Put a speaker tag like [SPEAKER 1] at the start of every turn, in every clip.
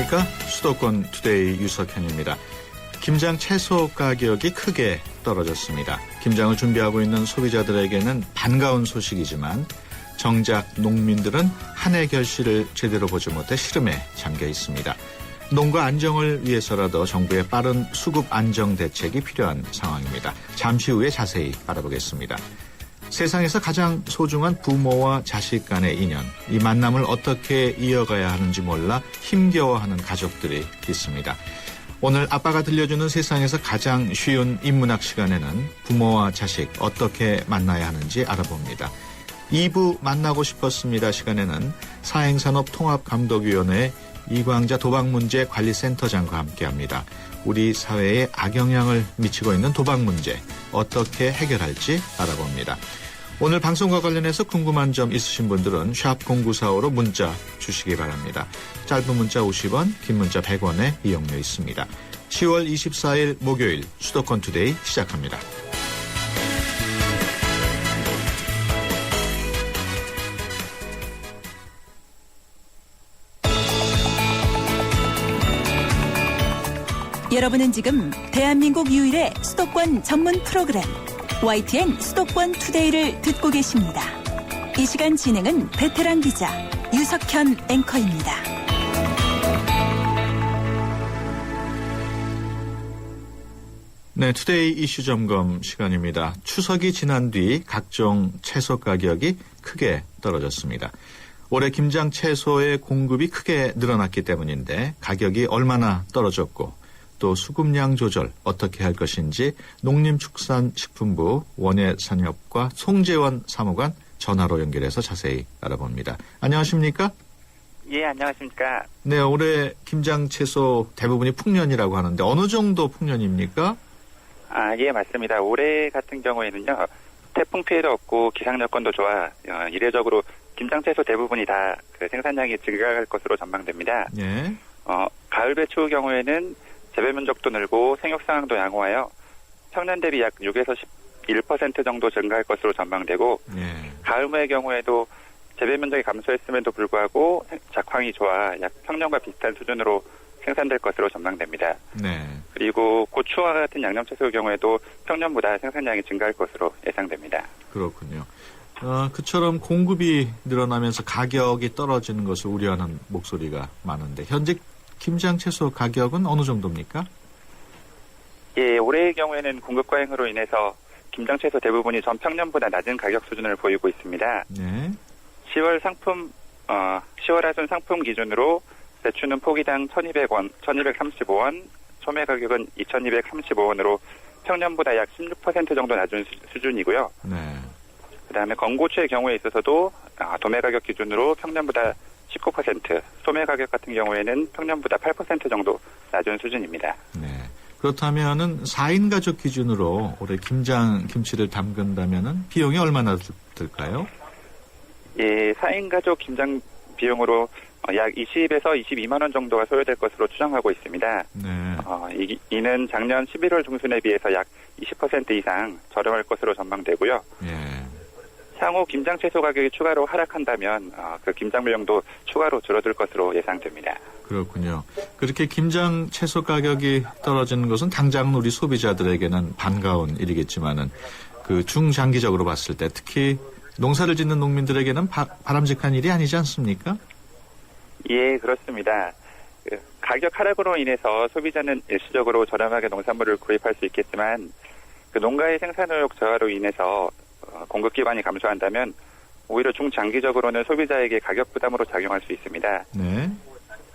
[SPEAKER 1] 안녕하십니까? 수도권 투데이 유석현입니다. 김장 채소 가격이 크게 떨어졌습니다. 김장을 준비하고 있는 소비자들에게는 반가운 소식이지만 정작 농민들은 한 해 결실을 제대로 보지 못해 시름에 잠겨 있습니다. 농가 안정을 위해서라도 정부의 빠른 수급 안정 대책이 필요한 상황입니다. 잠시 후에 자세히 알아보겠습니다. 세상에서 가장 소중한 부모와 자식 간의 인연, 이 만남을 어떻게 이어가야 하는지 몰라 힘겨워하는 가족들이 있습니다. 오늘 아빠가 들려주는 세상에서 가장 쉬운 인문학 시간에는 부모와 자식 어떻게 만나야 하는지 알아봅니다. 2부 만나고 싶었습니다 시간에는 사행산업통합감독위원회 이광자 도박문제관리센터장과 함께합니다. 우리 사회에 악영향을 미치고 있는 도박 문제 어떻게 해결할지 알아봅니다. 오늘 방송과 관련해서 궁금한 점 있으신 분들은 샵 0945로 문자 주시기 바랍니다. 짧은 문자 50원, 긴 문자 100원에 이용료 있습니다. 10월 24일 목요일 수도권 투데이 시작합니다.
[SPEAKER 2] 여러분은 지금 대한민국 유일의 수도권 전문 프로그램 YTN 수도권 투데이를 듣고 계십니다. 이 시간 진행은 베테랑 기자 유석현 앵커입니다.
[SPEAKER 1] 네, 투데이 이슈 점검 시간입니다. 추석이 지난 뒤 각종 채소 가격이 크게 떨어졌습니다. 올해 김장 채소의 공급이 크게 늘어났기 때문인데 가격이 얼마나 떨어졌고 또 수급량 조절 어떻게 할 것인지 농림축산식품부 원예산업과 송재원 사무관 전화로 연결해서 자세히 알아봅니다. 안녕하십니까?
[SPEAKER 3] 예, 안녕하십니까?
[SPEAKER 1] 네, 올해 김장 채소 대부분이 풍년이라고 하는데 어느 정도 풍년입니까?
[SPEAKER 3] 예, 맞습니다. 올해 같은 경우에는요, 태풍 피해도 없고 기상 여건도 좋아 이례적으로 김장 채소 대부분이 다 그 생산량이 증가할 것으로 전망됩니다.
[SPEAKER 1] 예.
[SPEAKER 3] 가을 배추 경우에는 재배 면적도 늘고 생육 상황도 양호하여 평년 대비 약 6에서 11% 정도 증가할 것으로 전망되고
[SPEAKER 1] 예.
[SPEAKER 3] 가을무의 경우에도 재배 면적이 감소했음에도 불구하고 작황이 좋아 약 평년과 비슷한 수준으로 생산될 것으로 전망됩니다.
[SPEAKER 1] 네.
[SPEAKER 3] 그리고 고추와 같은 양념채소의 경우에도 평년보다 생산량이 증가할 것으로 예상됩니다.
[SPEAKER 1] 그렇군요. 그처럼 공급이 늘어나면서 가격이 떨어지는 것을 우려하는 목소리가 많은데 현재 김장 채소 가격은 어느 정도입니까?
[SPEAKER 3] 예, 올해의 경우에는 공급 과잉으로 인해서 김장 채소 대부분이 전 평년보다 낮은 가격 수준을 보이고 있습니다.
[SPEAKER 1] 네.
[SPEAKER 3] 10월 하순 상품 기준으로 배추는 포기당 1,200원, 1,235원, 소매 가격은 2,235원으로 평년보다 약 16% 정도 낮은 수준이고요.
[SPEAKER 1] 네.
[SPEAKER 3] 그다음에 건고추의 경우에 있어서도 도매 가격 기준으로 평년보다 19%, 소매 가격 같은 경우에는 평년보다 8% 정도 낮은 수준입니다.
[SPEAKER 1] 네. 그렇다면은 4인 가족 기준으로 올해 김치를 담근다면은 비용이 얼마나 들까요?
[SPEAKER 3] 예, 4인 가족 김장 비용으로 약 20에서 22만 원 정도가 소요될 것으로 추정하고 있습니다.
[SPEAKER 1] 네.
[SPEAKER 3] 이는 작년 11월 중순에 비해서 약 20% 이상 저렴할 것으로 전망되고요.
[SPEAKER 1] 예.
[SPEAKER 3] 향후 김장 채소 가격이 추가로 하락한다면 그 김장 비용도 추가로 줄어들 것으로 예상됩니다.
[SPEAKER 1] 그렇군요. 그렇게 김장 채소 가격이 떨어지는 것은 당장 우리 소비자들에게는 반가운 일이겠지만은 그 중장기적으로 봤을 때 특히 농사를 짓는 농민들에게는 바람직한 일이 아니지 않습니까?
[SPEAKER 3] 예, 그렇습니다. 가격 하락으로 인해서 소비자는 일시적으로 저렴하게 농산물을 구입할 수 있겠지만 그 농가의 생산 의욕 저하로 인해서 공급 기반이 감소한다면 오히려 중장기적으로는 소비자에게 가격 부담으로 작용할 수 있습니다.
[SPEAKER 1] 네.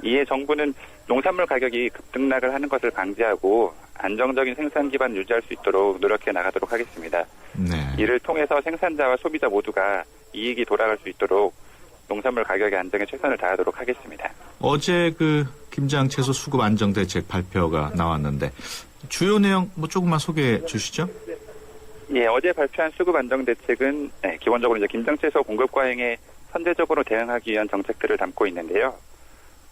[SPEAKER 3] 이에 정부는 농산물 가격이 급등락을 하는 것을 방지하고 안정적인 생산 기반 유지할 수 있도록 노력해 나가도록 하겠습니다.
[SPEAKER 1] 네.
[SPEAKER 3] 이를 통해서 생산자와 소비자 모두가 이익이 돌아갈 수 있도록 농산물 가격의 안정에 최선을 다하도록 하겠습니다.
[SPEAKER 1] 어제 그 김장 채소 수급 안정 대책 발표가 나왔는데 주요 내용 조금만 소개해 주시죠.
[SPEAKER 3] 예, 어제 발표한 수급 안정 대책은 기본적으로 이제 김장 채소 공급 과잉에 선제적으로 대응하기 위한 정책들을 담고 있는데요.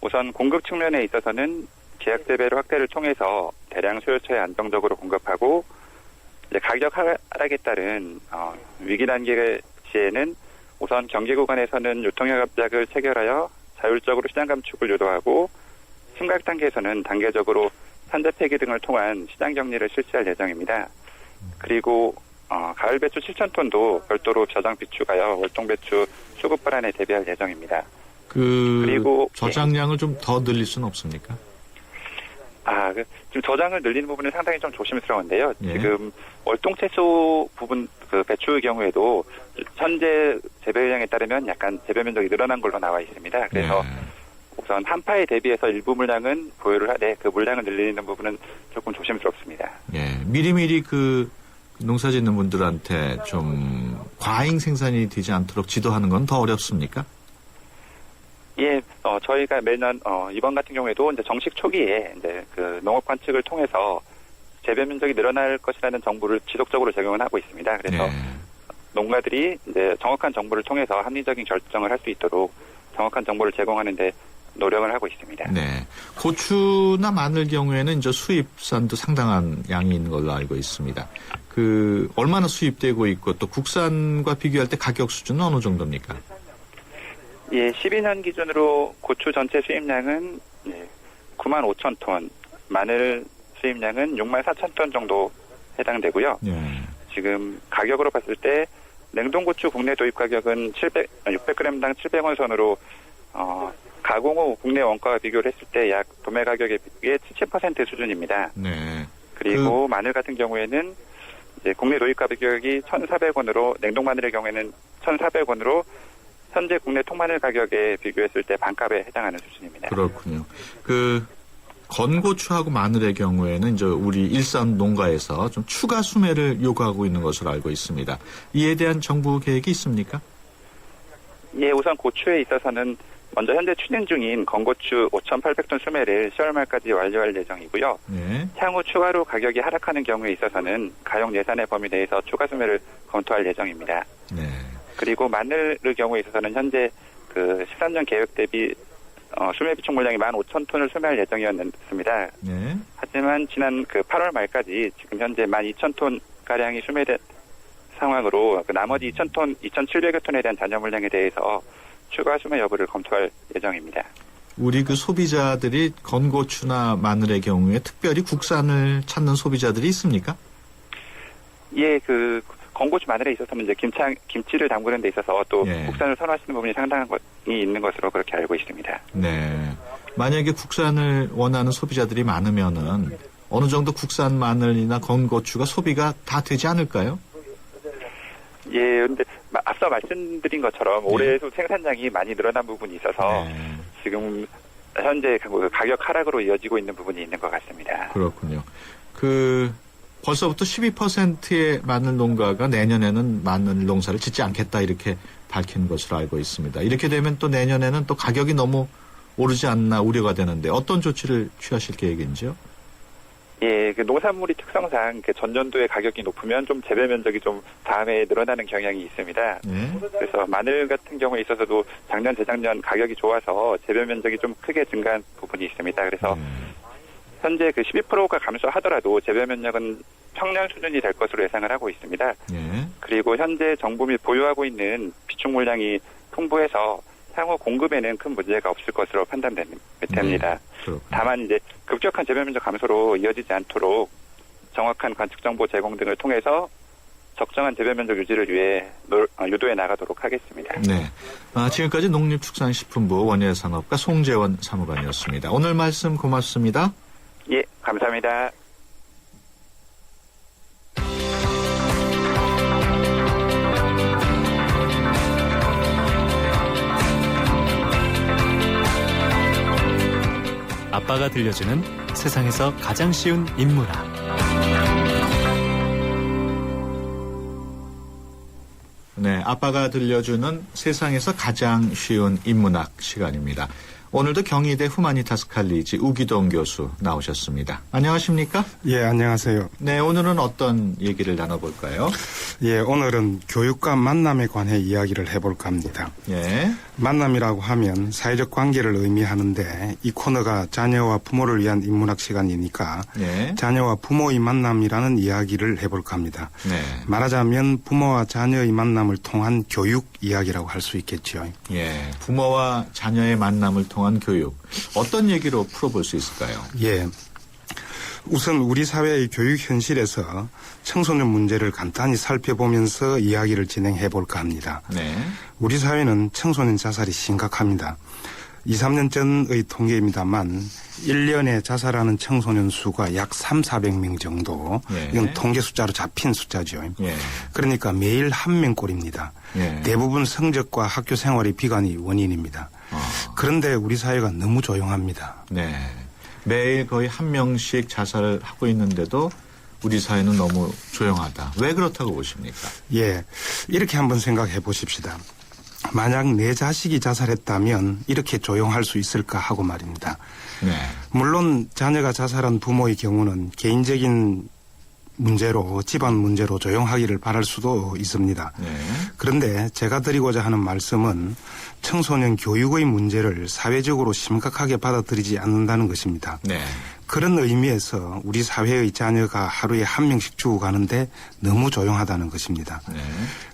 [SPEAKER 3] 우선 공급 측면에 있어서는 계약 재배를 확대를 통해서 대량 수요처에 안정적으로 공급하고 이제 가격 하락에 따른 위기 단계 시에는 우선 경기 구간에서는 유통협약을 체결하여 자율적으로 시장 감축을 유도하고 심각 단계에서는 단계적으로 산재 폐기 등을 통한 시장 격리를 실시할 예정입니다. 그리고 가을 배추 7,000톤도 별도로 저장 비추가요 월동 배추 수급 불안에 대비할 예정입니다. 그리고
[SPEAKER 1] 저장량을 좀 더 늘릴 수는 없습니까?
[SPEAKER 3] 지금 저장을 늘리는 부분은 상당히 좀 조심스러운데요.
[SPEAKER 1] 예.
[SPEAKER 3] 지금 월동 채소 부분 그 배추의 경우에도 현재 재배량에 따르면 약간 재배 면적이 늘어난 걸로 나와 있습니다. 그래서
[SPEAKER 1] 예.
[SPEAKER 3] 우선 한파에 대비해서 일부 물량은 보유를 하되 그 물량을 늘리는 부분은 조금 조심스럽습니다.
[SPEAKER 1] 예, 미리미리 그 농사 짓는 분들한테 좀 과잉 생산이 되지 않도록 지도하는 건 더 어렵습니까?
[SPEAKER 3] 예, 저희가 매년 이번 같은 경우에도 이제 정식 초기에 이제 그 농업 관측을 통해서 재배 면적이 늘어날 것이라는 정보를 지속적으로 제공을 하고 있습니다. 그래서
[SPEAKER 1] 예.
[SPEAKER 3] 농가들이 이제 정확한 정보를 통해서 합리적인 결정을 할 수 있도록 정확한 정보를 제공하는데 노력을 하고 있습니다.
[SPEAKER 1] 네. 고추나 마늘 경우에는 이제 수입산도 상당한 양이 있는 걸로 알고 있습니다. 얼마나 수입되고 있고 또 국산과 비교할 때 가격 수준은 어느 정도입니까?
[SPEAKER 3] 예, 12년 기준으로 고추 전체 수입량은 95,000톤, 마늘 수입량은 64,000톤 정도 해당되고요.
[SPEAKER 1] 예.
[SPEAKER 3] 지금 가격으로 봤을 때 냉동고추 국내 도입 가격은 600g당 700원 선으로 가공 후 국내 원가와 비교를 했을 때 약 도매 가격에 비해 70% 수준입니다.
[SPEAKER 1] 네.
[SPEAKER 3] 그리고 마늘 같은 경우에는 이제 국내 도입 가격이 1,400원으로 냉동 마늘의 경우에는 1,400원으로 현재 국내 통마늘 가격에 비교했을 때 반값에 해당하는 수준입니다.
[SPEAKER 1] 그렇군요. 건고추하고 마늘의 경우에는 이제 우리 일산 농가에서 좀 추가 수매를 요구하고 있는 것으로 알고 있습니다. 이에 대한 정부 계획이 있습니까?
[SPEAKER 3] 예, 우선 고추에 있어서는 먼저 현재 추진 중인 건고추 5,800톤 수매를 10월 말까지 완료할 예정이고요.
[SPEAKER 1] 예.
[SPEAKER 3] 향후 추가로 가격이 하락하는 경우에 있어서는 가용 예산의 범위 내에서 추가 수매를 검토할 예정입니다.
[SPEAKER 1] 네.
[SPEAKER 3] 그리고 마늘의 경우에 있어서는 현재 그 13년 계획 대비 수매 비축 물량이 15,000톤을 수매할 예정이었습니다.
[SPEAKER 1] 네.
[SPEAKER 3] 하지만 지난 그 8월 말까지 지금 현재 12,000톤 가량이 수매된 상황으로 그 나머지 2,700여 톤에 대한 잔여 물량에 대해서 추가 수매 여부를 검토할 예정입니다.
[SPEAKER 1] 우리 그 소비자들이 건고추나 마늘의 경우에 특별히 국산을 찾는 소비자들이 있습니까?
[SPEAKER 3] 예, 그 건고추 마늘에 있어서는 이제 김치를 담그는 데 있어서 또
[SPEAKER 1] 예.
[SPEAKER 3] 국산을 선호하시는 부분이 상당한 것이 있는 것으로 그렇게 알고 있습니다.
[SPEAKER 1] 네. 만약에 국산을 원하는 소비자들이 많으면은 어느 정도 국산 마늘이나 건고추가 소비가 다 되지 않을까요?
[SPEAKER 3] 예, 근데 앞서 말씀드린 것처럼 올해도 생산량이 많이 늘어난 부분이 있어서
[SPEAKER 1] 네.
[SPEAKER 3] 지금 현재 그 가격 하락으로 이어지고 있는 부분이 있는 것 같습니다.
[SPEAKER 1] 그렇군요. 벌써부터 12%의 마늘 농가가 내년에는 마늘 농사를 짓지 않겠다 이렇게 밝힌 것으로 알고 있습니다. 이렇게 되면 또 내년에는 또 가격이 너무 오르지 않나 우려가 되는데 어떤 조치를 취하실 계획인지요?
[SPEAKER 3] 예, 그 농산물이 특성상 그 전년도에 가격이 높으면 좀 재배 면적이 좀 다음에 늘어나는 경향이 있습니다.
[SPEAKER 1] 네.
[SPEAKER 3] 그래서 마늘 같은 경우에 있어서도 작년, 재작년 가격이 좋아서 재배 면적이 좀 크게 증가한 부분이 있습니다. 그래서 현재 그 12%가 감소하더라도 재배 면적은 평년 수준이 될 것으로 예상을 하고 있습니다.
[SPEAKER 1] 네.
[SPEAKER 3] 그리고 현재 정부 및 보유하고 있는 비축 물량이 풍부해서 향후 공급에는 큰 문제가 없을 것으로 판단됩니다.
[SPEAKER 1] 네,
[SPEAKER 3] 다만 이제 급격한 재배 면적 감소로 이어지지 않도록 정확한 관측 정보 제공 등을 통해서 적정한 재배 면적 유지를 위해 유도해 나가도록 하겠습니다.
[SPEAKER 1] 네. 지금까지 농림축산식품부 원예산업과 송재원 사무관이었습니다. 오늘 말씀 고맙습니다.
[SPEAKER 3] 예, 감사합니다.
[SPEAKER 4] 아빠가 들려주는 세상에서 가장 쉬운 인문학.
[SPEAKER 1] 네, 아빠가 들려주는 세상에서 가장 쉬운 인문학 시간입니다. 오늘도 경희대 후마니타스 칼리지 우기동 교수 나오셨습니다. 안녕하십니까?
[SPEAKER 5] 예, 안녕하세요.
[SPEAKER 1] 네, 오늘은 어떤 얘기를 나눠볼까요?
[SPEAKER 5] 예, 오늘은 교육과 만남에 관해 이야기를 해볼까 합니다.
[SPEAKER 1] 예.
[SPEAKER 5] 만남이라고 하면 사회적 관계를 의미하는데 이 코너가 자녀와 부모를 위한 인문학 시간이니까
[SPEAKER 1] 예.
[SPEAKER 5] 자녀와 부모의 만남이라는 이야기를 해볼까 합니다.
[SPEAKER 1] 네.
[SPEAKER 5] 말하자면 부모와 자녀의 만남을 통한 교육 이야기라고 할 수 있겠죠.
[SPEAKER 1] 예. 부모와 자녀의 만남을 통한 통한 교육 어떤 얘기로 풀어볼 수 있을까요?
[SPEAKER 5] 예. 우선 우리 사회의 교육 현실에서 청소년 문제를 간단히 살펴보면서 이야기를 진행해 볼까 합니다.
[SPEAKER 1] 네.
[SPEAKER 5] 우리 사회는 청소년 자살이 심각합니다. 2, 3년 전의 통계입니다만 1년에 자살하는 청소년 수가 약 400명 정도.
[SPEAKER 1] 예.
[SPEAKER 5] 이건 통계 숫자로 잡힌 숫자죠.
[SPEAKER 1] 예.
[SPEAKER 5] 그러니까 매일 한 명꼴입니다.
[SPEAKER 1] 예.
[SPEAKER 5] 대부분 성적과 학교 생활의 비관이 원인입니다. 그런데 우리 사회가 너무 조용합니다.
[SPEAKER 1] 네. 매일 거의 한 명씩 자살을 하고 있는데도 우리 사회는 너무 조용하다. 왜 그렇다고 보십니까?
[SPEAKER 5] 예, 이렇게 한번 생각해 보십시다. 만약 내 자식이 자살했다면 이렇게 조용할 수 있을까 하고 말입니다.
[SPEAKER 1] 네.
[SPEAKER 5] 물론 자녀가 자살한 부모의 경우는 개인적인 문제로 집안 문제로 조용하기를 바랄 수도 있습니다.
[SPEAKER 1] 네.
[SPEAKER 5] 그런데 제가 드리고자 하는 말씀은 청소년 교육의 문제를 사회적으로 심각하게 받아들이지 않는다는 것입니다.
[SPEAKER 1] 네.
[SPEAKER 5] 그런 의미에서 우리 사회의 자녀가 하루에 한 명씩 죽어가는데 너무 조용하다는 것입니다.
[SPEAKER 1] 네.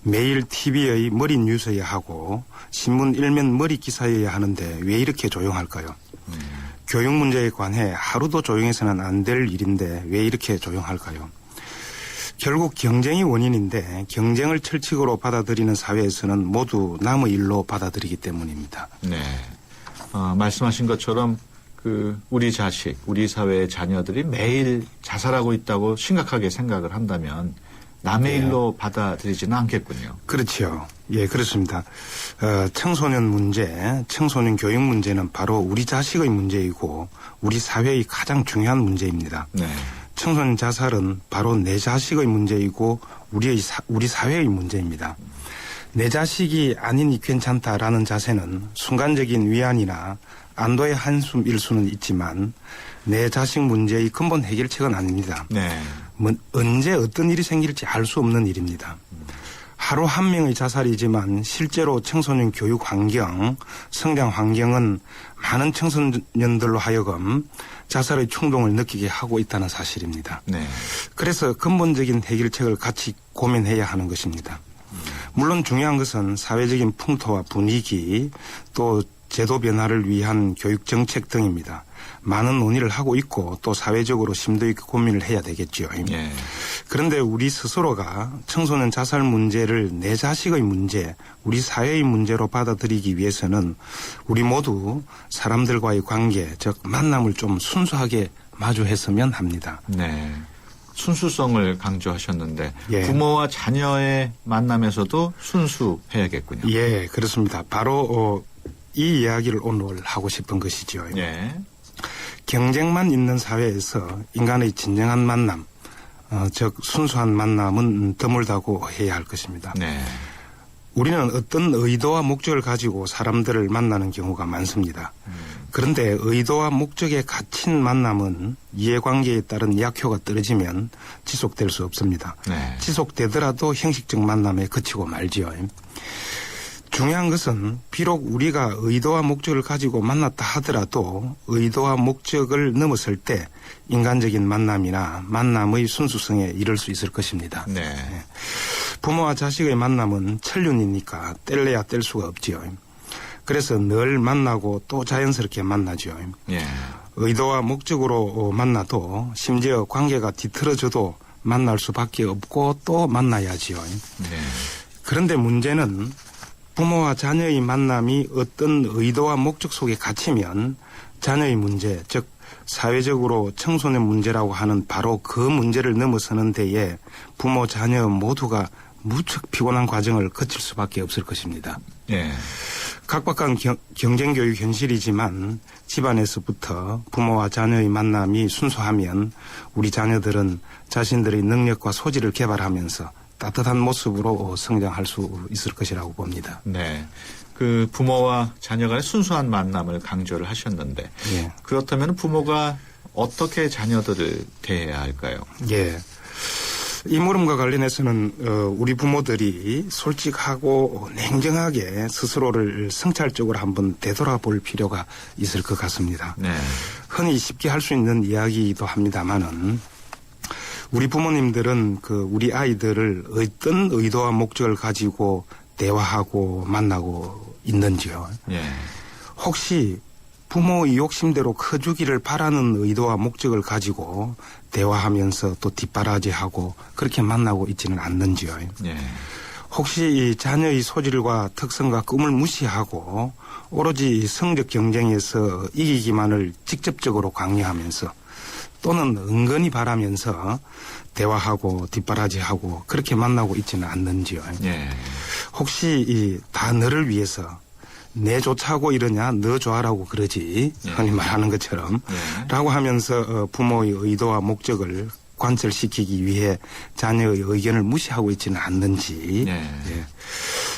[SPEAKER 5] 매일 TV의 머리 뉴스여야 하고 신문 일면 머리 기사여야 하는데 왜 이렇게 조용할까요? 교육 문제에 관해 하루도 조용해서는 안 될 일인데 왜 이렇게 조용할까요? 결국 경쟁이 원인인데 경쟁을 철칙으로 받아들이는 사회에서는 모두 남의 일로 받아들이기 때문입니다.
[SPEAKER 1] 네. 말씀하신 것처럼 우리 자식, 우리 사회의 자녀들이 매일 자살하고 있다고 심각하게 생각을 한다면 남의 일로 받아들이지는 않겠군요.
[SPEAKER 5] 그렇죠. 예, 그렇습니다. 청소년 문제, 청소년 교육 문제는 바로 우리 자식의 문제이고 우리 사회의 가장 중요한 문제입니다.
[SPEAKER 1] 네.
[SPEAKER 5] 청소년 자살은 바로 내 자식의 문제이고 우리 사회의 문제입니다. 내 자식이 아니니 괜찮다라는 자세는 순간적인 위안이나 안도의 한숨일 수는 있지만 내 자식 문제의 근본 해결책은 아닙니다.
[SPEAKER 1] 네.
[SPEAKER 5] 언제 어떤 일이 생길지 알 수 없는 일입니다. 하루 한 명의 자살이지만 실제로 청소년 교육 환경, 성장 환경은 많은 청소년들로 하여금 자살의 충동을 느끼게 하고 있다는 사실입니다.
[SPEAKER 1] 네.
[SPEAKER 5] 그래서 근본적인 해결책을 같이 고민해야 하는 것입니다. 물론 중요한 것은 사회적인 풍토와 분위기 또 제도 변화를 위한 교육 정책 등입니다. 많은 논의를 하고 있고 또 사회적으로 심도 있게 고민을 해야 되겠죠.
[SPEAKER 1] 예.
[SPEAKER 5] 그런데 우리 스스로가 청소년 자살 문제를 내 자식의 문제, 우리 사회의 문제로 받아들이기 위해서는 우리 모두 사람들과의 관계, 즉 만남을 좀 순수하게 마주했으면 합니다.
[SPEAKER 1] 네. 순수성을 강조하셨는데
[SPEAKER 5] 예.
[SPEAKER 1] 부모와 자녀의 만남에서도 순수해야겠군요.
[SPEAKER 5] 예, 그렇습니다. 바로 이 이야기를 오늘 하고 싶은 것이죠.
[SPEAKER 1] 예.
[SPEAKER 5] 경쟁만 있는 사회에서 인간의 진정한 만남, 즉 순수한 만남은 드물다고 해야 할 것입니다.
[SPEAKER 1] 네.
[SPEAKER 5] 우리는 어떤 의도와 목적을 가지고 사람들을 만나는 경우가 많습니다. 그런데 의도와 목적에 갇힌 만남은 이해관계에 따른 약효가 떨어지면 지속될 수 없습니다.
[SPEAKER 1] 네.
[SPEAKER 5] 지속되더라도 형식적 만남에 그치고 말지요. 중요한 것은 비록 우리가 의도와 목적을 가지고 만났다 하더라도 의도와 목적을 넘었을 때 인간적인 만남이나 만남의 순수성에 이를 수 있을 것입니다.
[SPEAKER 1] 네.
[SPEAKER 5] 부모와 자식의 만남은 천륜이니까 뗄래야 뗄 수가 없지요. 그래서 늘 만나고 또 자연스럽게 만나죠.
[SPEAKER 1] 예.
[SPEAKER 5] 의도와 목적으로 만나도 심지어 관계가 뒤틀어져도 만날 수밖에 없고 또 만나야지요.
[SPEAKER 1] 네.
[SPEAKER 5] 그런데 문제는 부모와 자녀의 만남이 어떤 의도와 목적 속에 갇히면 자녀의 문제, 즉 사회적으로 청소년 문제라고 하는 바로 그 문제를 넘어서는 데에 부모, 자녀 모두가 무척 피곤한 과정을 거칠 수밖에 없을 것입니다.
[SPEAKER 1] 예.
[SPEAKER 5] 각박한 경쟁교육 현실이지만 집안에서부터 부모와 자녀의 만남이 순수하면 우리 자녀들은 자신들의 능력과 소질을 개발하면서 따뜻한 모습으로 성장할 수 있을 것이라고 봅니다.
[SPEAKER 1] 네. 부모와 자녀 간의 순수한 만남을 강조를 하셨는데
[SPEAKER 5] 예.
[SPEAKER 1] 그렇다면 부모가 어떻게 자녀들을 대해야 할까요?
[SPEAKER 5] 예. 이 물음과 관련해서는 우리 부모들이 솔직하고 냉정하게 스스로를 성찰적으로 한번 되돌아볼 필요가 있을 것 같습니다.
[SPEAKER 1] 네.
[SPEAKER 5] 흔히 쉽게 할 수 있는 이야기이기도 합니다만은 우리 부모님들은 우리 아이들을 어떤 의도와 목적을 가지고 대화하고 만나고 있는지요.
[SPEAKER 1] 예.
[SPEAKER 5] 혹시 부모의 욕심대로 커주기를 바라는 의도와 목적을 가지고 대화하면서 또 뒷바라지하고 그렇게 만나고 있지는 않는지요.
[SPEAKER 1] 예.
[SPEAKER 5] 혹시 이 자녀의 소질과 특성과 꿈을 무시하고 오로지 성적 경쟁에서 이기기만을 직접적으로 강요하면서 또는 은근히 바라면서 대화하고 뒷바라지하고 그렇게 만나고 있지는 않는지요.
[SPEAKER 1] 예.
[SPEAKER 5] 혹시 다 너를 위해서 내 좋자고 이러냐 너 좋아라고 그러지 흔히 말하는 것처럼 라고 하면서 부모의 의도와 목적을 관철시키기 위해 자녀의 의견을 무시하고 있지는 않는지 예.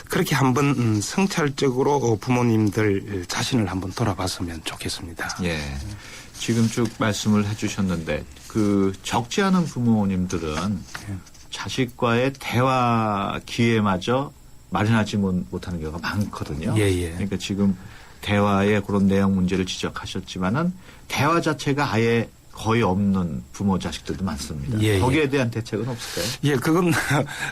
[SPEAKER 5] 그렇게 한번 성찰적으로 부모님들 자신을 한번 돌아봤으면 좋겠습니다.
[SPEAKER 1] 예. 지금 쭉 말씀을 해주셨는데 그 적지 않은 부모님들은 자식과의 대화 기회마저 마련하지 못하는 경우가 많거든요.
[SPEAKER 5] 예.
[SPEAKER 1] 그러니까 지금 대화의 그런 내용 문제를 지적하셨지만은 대화 자체가 아예 거의 없는 부모 자식들도 많습니다. 거기에 대한 대책은 없을까요?
[SPEAKER 5] 예, 그건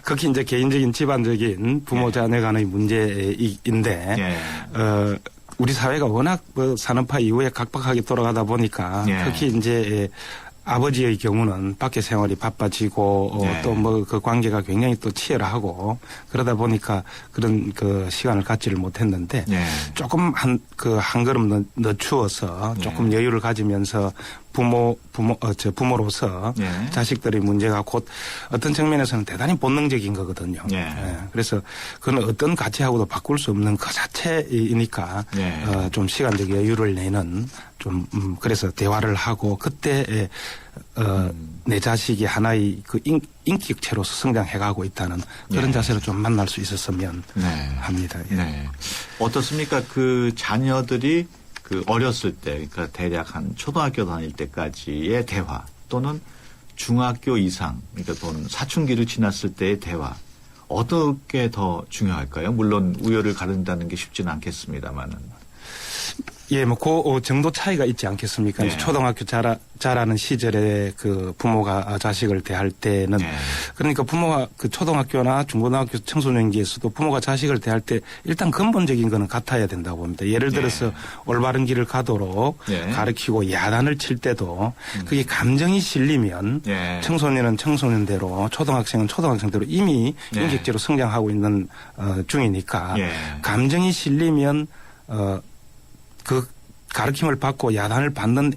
[SPEAKER 5] 극히 이제 개인적인 집안적인 부모 자녀 간의 문제인데 우리 사회가 워낙 산업화 이후에 각박하게 돌아가다 보니까 특히 이제 아버지의 경우는 밖에 생활이 바빠지고 또 뭐 그 관계가 굉장히 또 치열하고 그러다 보니까 그런 그 시간을 갖지를 못했는데 조금 한 걸음 늦추어서 조금 여유를 가지면서 부모로서 자식들의 문제가 곧 어떤 측면에서는 대단히 본능적인 거거든요. 그래서 그건 어떤 가치하고도 바꿀 수 없는 그 자체이니까 좀 시간적 여유를 내는 좀 그래서 대화를 하고 그때 내 자식이 하나의 그 인격체로서 성장해가고 있다는 그런 자세로 좀 만날 수 있었으면 합니다.
[SPEAKER 1] 어떻습니까? 그 자녀들이 그 어렸을 때, 그러니까 대략 한 초등학교 다닐 때까지의 대화 또는 중학교 이상, 그러니까 또는 사춘기를 지났을 때의 대화, 어떻게 더 중요할까요? 물론 우열을 가른다는 게 쉽지는 않겠습니다만은.
[SPEAKER 5] 예, 뭐, 그 정도 차이가 있지 않겠습니까? 초등학교 자라는 시절에 그 부모가 자식을 대할 때는 그러니까 부모가 그 초등학교나 중고등학교 청소년기에서도 부모가 자식을 대할 때 일단 근본적인 거는 같아야 된다고 봅니다. 예를 들어서 올바른 길을 가도록 가르치고 야단을 칠 때도 그게 감정이 실리면 청소년은 청소년대로 초등학생은 초등학생대로 이미 인격적으로 성장하고 있는 중이니까 감정이 실리면 그 가르침을 받고 야단을 받는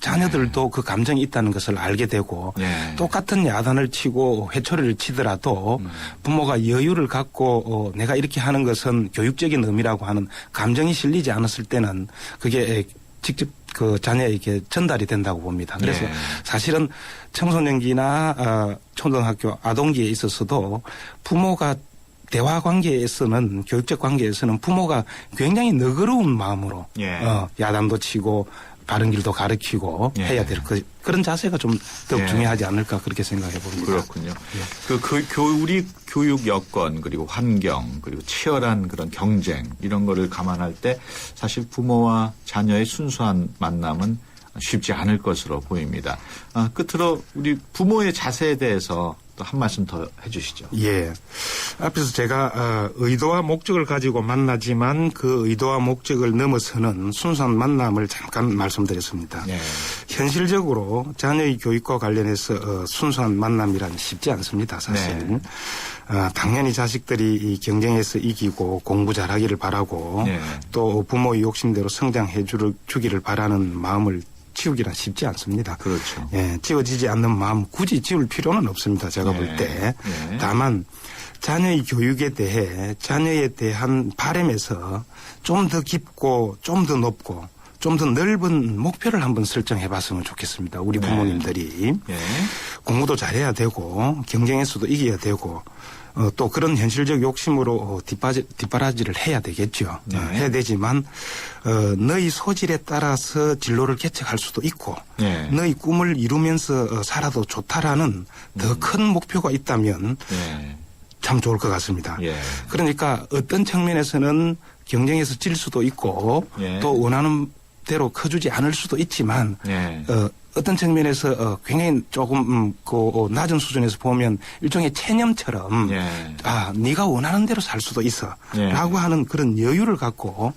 [SPEAKER 5] 자녀들도 그 감정이 있다는 것을 알게 되고 똑같은 야단을 치고 회초리를 치더라도 부모가 여유를 갖고 내가 이렇게 하는 것은 교육적인 의미라고 하는 감정이 실리지 않았을 때는 그게 직접 그 자녀에게 전달이 된다고 봅니다. 그래서 사실은 청소년기나 초등학교 아동기에 있어서도 부모가 대화 관계에서는 교육적 관계에서는 부모가 굉장히 너그러운 마음으로 야단도 치고 바른 길도 가르치고 해야 될 그런 자세가 좀 더 중요하지 않을까 그렇게 생각해 봅니다.
[SPEAKER 1] 그렇군요. 우리 교육 여건 그리고 환경 그리고 치열한 그런 경쟁 이런 거를 감안할 때 사실 부모와 자녀의 순수한 만남은 쉽지 않을 것으로 보입니다. 끝으로 우리 부모의 자세에 대해서 또 한 말씀 더 해주시죠.
[SPEAKER 5] 예. 앞에서 제가 의도와 목적을 가지고 만나지만 그 의도와 목적을 넘어서는 순수한 만남을 잠깐 말씀드렸습니다. 현실적으로 자녀의 교육과 관련해서 순수한 만남이란 쉽지 않습니다. 사실은. 당연히 자식들이 이 경쟁에서 이기고 공부 잘하기를 바라고 또 부모의 욕심대로 성장해 주기를 바라는 마음을 지우기란 쉽지 않습니다.
[SPEAKER 1] 그렇죠.
[SPEAKER 5] 지워지지 않는 마음 굳이 지울 필요는 없습니다. 제가 볼 때. 다만 자녀의 교육에 대해 자녀에 대한 바람에서 좀 더 깊고 좀 더 높고 좀 더 넓은 목표를 한번 설정해 봤으면 좋겠습니다. 우리 부모님들이. 공부도 잘해야 되고 경쟁에서도 이겨야 되고 또 그런 현실적 욕심으로 뒷바라지를 해야 되겠죠. 해야 되지만 너희 소질에 따라서 진로를 개척할 수도 있고 너희 꿈을 이루면서 살아도 좋다라는 더 큰 목표가 있다면 참 좋을 것 같습니다. 그러니까 어떤 측면에서는 경쟁에서 질 수도 있고 또 원하는 대로 커주지 않을 수도 있지만 어떤 측면에서 굉장히 조금 그 낮은 수준에서 보면 일종의 체념처럼 네가 원하는 대로 살 수도 있어라고 하는 그런 여유를 갖고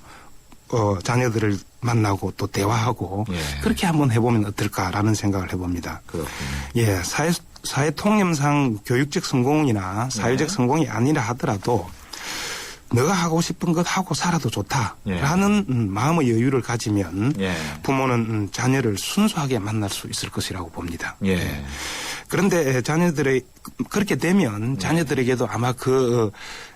[SPEAKER 5] 자녀들을 만나고 또 대화하고
[SPEAKER 1] 예.
[SPEAKER 5] 그렇게 한번 해보면 어떨까라는 생각을 해봅니다.
[SPEAKER 1] 그렇군요.
[SPEAKER 5] 예, 사회 통념상 교육적 성공이나 사회적
[SPEAKER 1] 예.
[SPEAKER 5] 성공이 아니라 하더라도 너가 하고 싶은 것 하고 살아도 좋다라는 마음의 여유를 가지면
[SPEAKER 1] 예.
[SPEAKER 5] 부모는 자녀를 순수하게 만날 수 있을 것이라고 봅니다.
[SPEAKER 1] 예.
[SPEAKER 5] 그런데 자녀들의 그렇게 되면 자녀들에게도 아마 그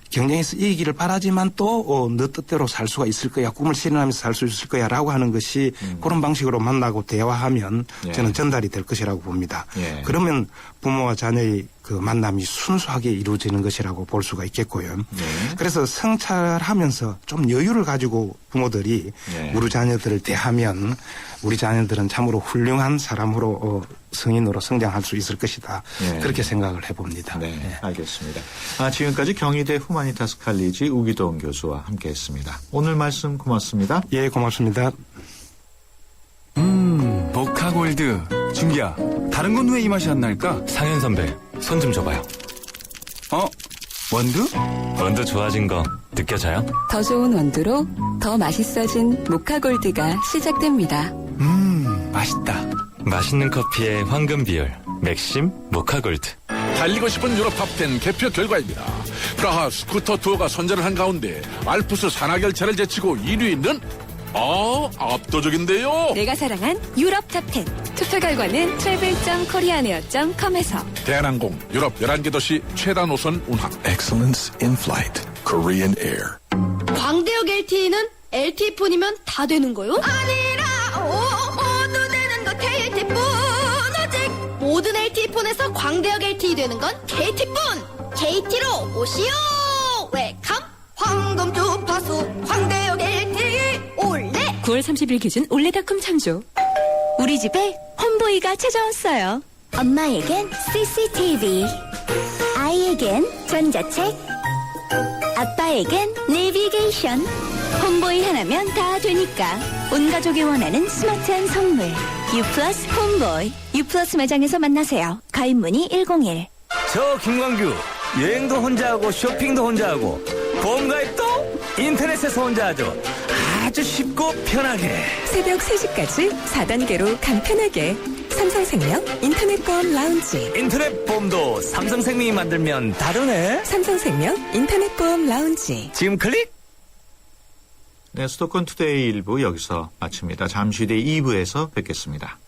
[SPEAKER 5] 경쟁에서 이기기를 바라지만 또 너 뜻대로 살 수가 있을 거야. 꿈을 실현하면서 살 수 있을 거야 라고 하는 것이 그런 방식으로 만나고 대화하면
[SPEAKER 1] 예.
[SPEAKER 5] 저는 전달이 될 것이라고 봅니다.
[SPEAKER 1] 예.
[SPEAKER 5] 그러면 부모와 자녀의 그 만남이 순수하게 이루어지는 것이라고 볼 수가 있겠고요.
[SPEAKER 1] 예.
[SPEAKER 5] 그래서 성찰하면서 좀 여유를 가지고 부모들이
[SPEAKER 1] 예.
[SPEAKER 5] 우리 자녀들을 대하면 우리 자녀들은 참으로 훌륭한 사람으로 성인으로 성장할 수 있을 것이다.
[SPEAKER 1] 예.
[SPEAKER 5] 그렇게 생각을 해봅니다.
[SPEAKER 1] 네,
[SPEAKER 5] 예.
[SPEAKER 1] 알겠습니다. 지금까지 경희대 후마니타스 칼리지 우기동 교수와 함께했습니다. 오늘 말씀 고맙습니다.
[SPEAKER 5] 예, 고맙습니다.
[SPEAKER 6] 모카골드. 준기야, 다른 건 왜 이 맛이 안 날까?
[SPEAKER 4] 상현 선배, 손 좀 줘봐요.
[SPEAKER 6] 원두?
[SPEAKER 4] 원두 좋아진 거 느껴져요?
[SPEAKER 7] 더 좋은 원두로 더 맛있어진 모카골드가 시작됩니다.
[SPEAKER 6] 맛있다.
[SPEAKER 4] 맛있는 커피의 황금 비율, 맥심 모카골드.
[SPEAKER 8] 달리고 싶은 유럽 탑10 개표 결과입니다. 프라하 스쿠터 투어가 선전을 한 가운데 알프스 산악열차를 제치고 1위는 압도적인데요.
[SPEAKER 7] 내가 사랑한 유럽 탑10. 투표 결과는 travel.koreaneer.com에서
[SPEAKER 8] 대한항공 유럽 11개 도시 최다 노선 운항.
[SPEAKER 9] Excellence in flight. Korean Air.
[SPEAKER 10] 광대역 LTE는 LTE폰이면 다 되는 거요? 아니라 모두 되는 거 KT뿐. 오직 모든 LTE폰에서 광대역 LTE 되는 건 KT뿐. KT로 오시오. 웰컴. 황금 주파수 광대역 LTE 올레.
[SPEAKER 7] 9월 30일 기준 올레닷컴 참조.
[SPEAKER 2] 우리 집에 홈보이가 찾아왔어요.
[SPEAKER 10] 엄마에겐 CCTV. 아이에겐 전자책.
[SPEAKER 2] 아빠에겐 내비게이션. 홈보이 하나면 다 되니까. 온 가족이 원하는 스마트한 선물. 유플러스 홈보이. 유플러스 매장에서 만나세요. 가입 문의 101.
[SPEAKER 11] 저 김광규 여행도 혼자 하고 쇼핑도 혼자 하고 보험가입도 인터넷에서 혼자 하죠. 아주 쉽고 편하게.
[SPEAKER 7] 새벽 3시까지 4단계로 간편하게. 삼성생명 인터넷보험 라운지.
[SPEAKER 11] 인터넷 보험도 삼성생명이 만들면 다르네.
[SPEAKER 7] 삼성생명 인터넷보험 라운지.
[SPEAKER 11] 지금 클릭.
[SPEAKER 1] 네, 수도권 투데이 1부 여기서 마칩니다. 잠시 뒤 2부에서 뵙겠습니다.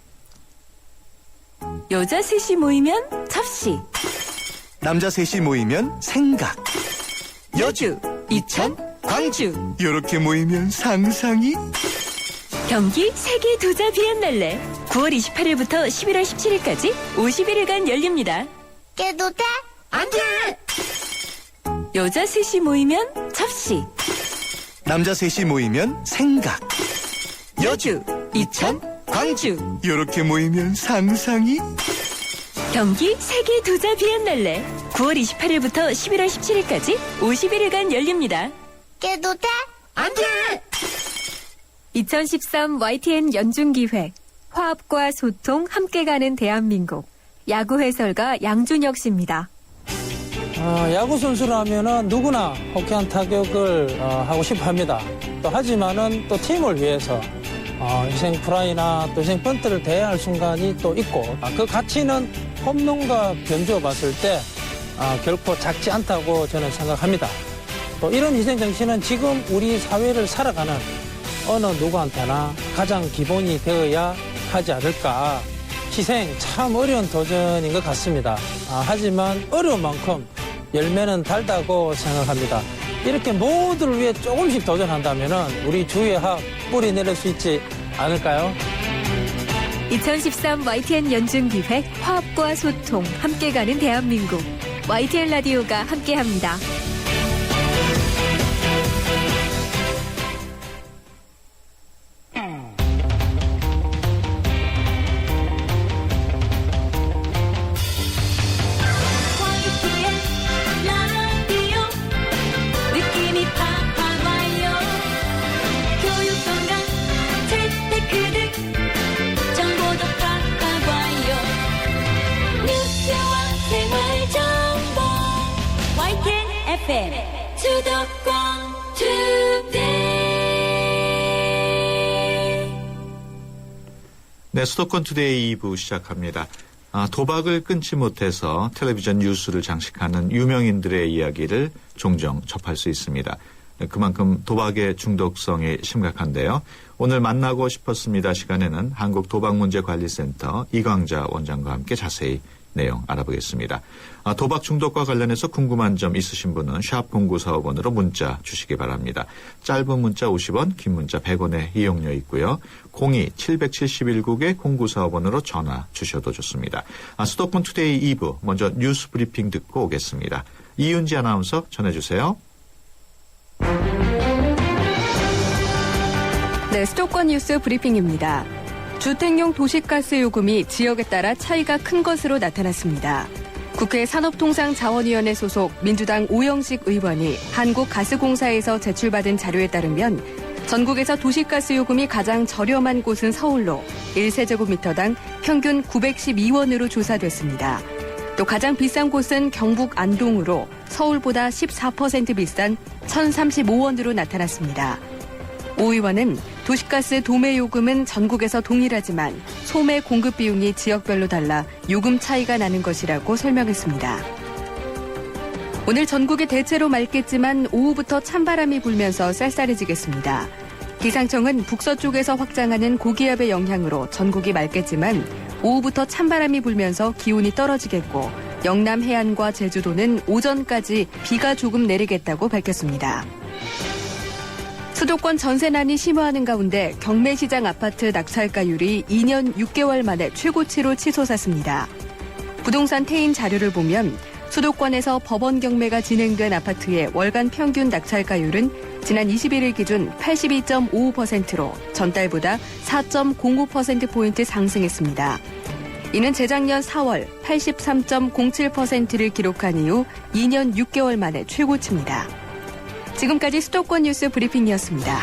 [SPEAKER 2] 여자 셋이 모이면 접시.
[SPEAKER 11] 남자 셋이 모이면 생각.
[SPEAKER 2] 여주, 이천, 광주.
[SPEAKER 11] 이렇게 모이면 상상이.
[SPEAKER 2] 경기 세계 도자 비엔날레 9월 28일부터 11월 17일까지 51일간 열립니다.
[SPEAKER 10] 깨도 돼? 안 돼!
[SPEAKER 2] 여자 셋이 모이면 접시.
[SPEAKER 11] 남자 셋이 모이면 생각.
[SPEAKER 2] 여주, 이천, 광주.
[SPEAKER 11] 이렇게 모이면 상상이.
[SPEAKER 2] 경기 세계 도자 비엔날레 9월 28일부터 11월 17일까지 51일간 열립니다.
[SPEAKER 10] 깨도 돼? 안 돼!
[SPEAKER 7] 2013 YTN 연중기획 화합과 소통 함께 가는 대한민국. 야구 해설가 양준혁 씨입니다.
[SPEAKER 12] 야구 선수라면은 누구나 호쾌한 타격을 하고 싶어 합니다. 또 하지만은 또 팀을 위해서 희생 플라이나 또 희생 번트를 대해야 할 순간이 또 있고 그 가치는 홈런과 견주어 봤을 때 결코 작지 않다고 저는 생각합니다. 또 이런 희생 정신은 지금 우리 사회를 살아가는 어느 누구한테나 가장 기본이 되어야 하지 않을까. 희생 참 어려운 도전인 것 같습니다. 하지만 어려운 만큼 열매는 달다고 생각합니다. 이렇게 모두를 위해 조금씩 도전한다면 우리 주위의 화합 뿌리 내릴 수 있지 않을까요?
[SPEAKER 7] 2013 YTN 연중기획 화합과 소통 함께 가는 대한민국. YTN 라디오가 함께합니다.
[SPEAKER 2] FM 수도권 투데이.
[SPEAKER 1] 네, 수도권 투데이 2부 시작합니다. 도박을 끊지 못해서 텔레비전 뉴스를 장식하는 유명인들의 이야기를 종종 접할 수 있습니다. 그만큼 도박의 중독성이 심각한데요. 오늘 만나고 싶었습니다 시간에는 한국도박문제관리센터 이광자 원장과 함께 자세히 내용 알아보겠습니다. 도박 중독과 관련해서 궁금한 점 있으신 분은 샵0945번으로 문자 주시기 바랍니다. 짧은 문자 50원, 긴 문자 100원의 이용료 있고요. 02-771국에 0945번으로 전화 주셔도 좋습니다. 수도권 투데이 2부 먼저 뉴스 브리핑 듣고 오겠습니다. 이윤지 아나운서 전해주세요.
[SPEAKER 13] 네, 수도권 뉴스 브리핑입니다. 주택용 도시가스 요금이 지역에 따라 차이가 큰 것으로 나타났습니다. 국회 산업통상자원위원회 소속 민주당 오영식 의원이 한국가스공사에서 제출받은 자료에 따르면 전국에서 도시가스 요금이 가장 저렴한 곳은 서울로 1세제곱미터당 평균 912원으로 조사됐습니다. 또 가장 비싼 곳은 경북 안동으로 서울보다 14% 비싼 1,035원으로 나타났습니다. 오 의원은 도시가스 도매 요금은 전국에서 동일하지만 소매 공급 비용이 지역별로 달라 요금 차이가 나는 것이라고 설명했습니다. 오늘 전국이 대체로 맑겠지만 오후부터 찬바람이 불면서 쌀쌀해지겠습니다. 기상청은 북서쪽에서 확장하는 고기압의 영향으로 전국이 맑겠지만 오후부터 찬바람이 불면서 기온이 떨어지겠고 영남 해안과 제주도는 오전까지 비가 조금 내리겠다고 밝혔습니다. 수도권 전세난이 심화하는 가운데 경매시장 아파트 낙찰가율이 2년 6개월 만에 최고치로 치솟았습니다. 부동산 태인 자료를 보면 수도권에서 법원 경매가 진행된 아파트의 월간 평균 낙찰가율은 지난 21일 기준 82.55%로 전달보다 4.05%포인트 상승했습니다. 이는 재작년 4월 83.07%를 기록한 이후 2년 6개월 만에 최고치입니다. 지금까지 수도권 뉴스 브리핑이었습니다.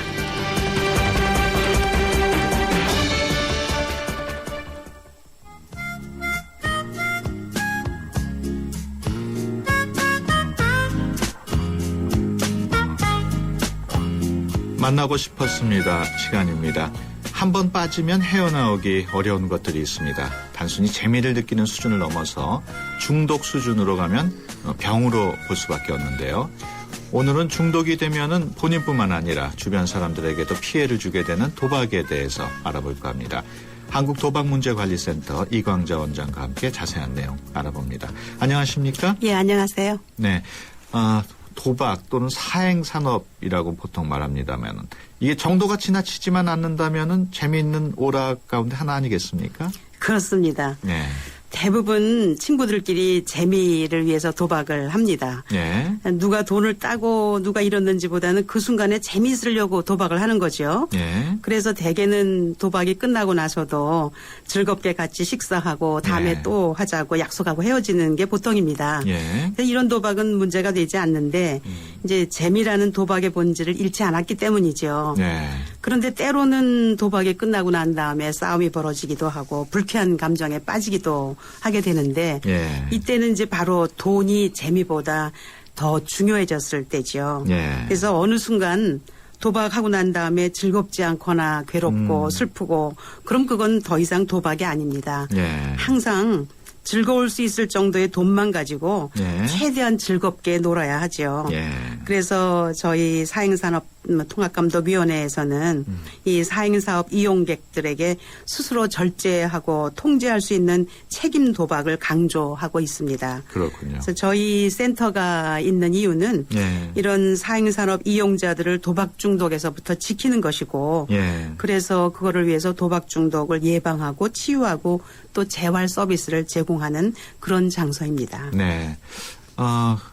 [SPEAKER 1] 만나고 싶었습니다 시간입니다. 한 번 빠지면 헤어나오기 어려운 것들이 있습니다. 단순히 재미를 느끼는 수준을 넘어서 중독 수준으로 가면 병으로 볼 수밖에 없는데요. 오늘은 중독이 되면은 본인뿐만 아니라 주변 사람들에게도 피해를 주게 되는 도박에 대해서 알아볼까 합니다. 한국도박문제관리센터 이광자 원장과 함께 자세한 내용 알아봅니다. 안녕하십니까?
[SPEAKER 14] 예, 안녕하세요.
[SPEAKER 1] 네, 도박 또는 사행산업이라고 보통 말합니다만은 이게 정도가 지나치지만 않는다면은 재미있는 오락 가운데 하나 아니겠습니까?
[SPEAKER 14] 그렇습니다.
[SPEAKER 1] 네.
[SPEAKER 14] 대부분 친구들끼리 재미를 위해서 도박을 합니다.
[SPEAKER 1] 네.
[SPEAKER 14] 누가 돈을 따고 누가 잃었는지보다는 그 순간에 재미있으려고 도박을 하는 거죠.
[SPEAKER 1] 네.
[SPEAKER 14] 그래서 대개는 도박이 끝나고 나서도 즐겁게 같이 식사하고 다음에
[SPEAKER 1] 네.
[SPEAKER 14] 또 하자고 약속하고 헤어지는 게 보통입니다.
[SPEAKER 1] 네.
[SPEAKER 14] 이런 도박은 문제가 되지 않는데 이제 재미라는 도박의 본질을 잃지 않았기 때문이죠.
[SPEAKER 1] 네.
[SPEAKER 14] 그런데 때로는 도박이 끝나고 난 다음에 싸움이 벌어지기도 하고 불쾌한 감정에 빠지기도 하게 되는데
[SPEAKER 1] 예.
[SPEAKER 14] 이때는 이제 바로 돈이 재미보다 더 중요해졌을 때죠.
[SPEAKER 1] 예.
[SPEAKER 14] 그래서 어느 순간 도박하고 난 다음에 즐겁지 않거나 괴롭고 슬프고 그럼 그건 더 이상 도박이 아닙니다.
[SPEAKER 1] 예.
[SPEAKER 14] 항상 즐거울 수 있을 정도의 돈만 가지고
[SPEAKER 1] 예.
[SPEAKER 14] 최대한 즐겁게 놀아야 하죠.
[SPEAKER 1] 예.
[SPEAKER 14] 그래서 저희 사행산업통합감독위원회에서는 이 사행사업 이용객들에게 스스로 절제하고 통제할 수 있는 책임 도박을 강조하고 있습니다.
[SPEAKER 1] 그렇군요.
[SPEAKER 14] 그래서 저희 센터가 있는 이유는
[SPEAKER 1] 예.
[SPEAKER 14] 이런 사행산업 이용자들을 도박 중독에서부터 지키는 것이고
[SPEAKER 1] 예.
[SPEAKER 14] 그래서 그거를 위해서 도박 중독을 예방하고 치유하고 또 재활 서비스를 제공하는 그런 장소입니다.
[SPEAKER 1] 네.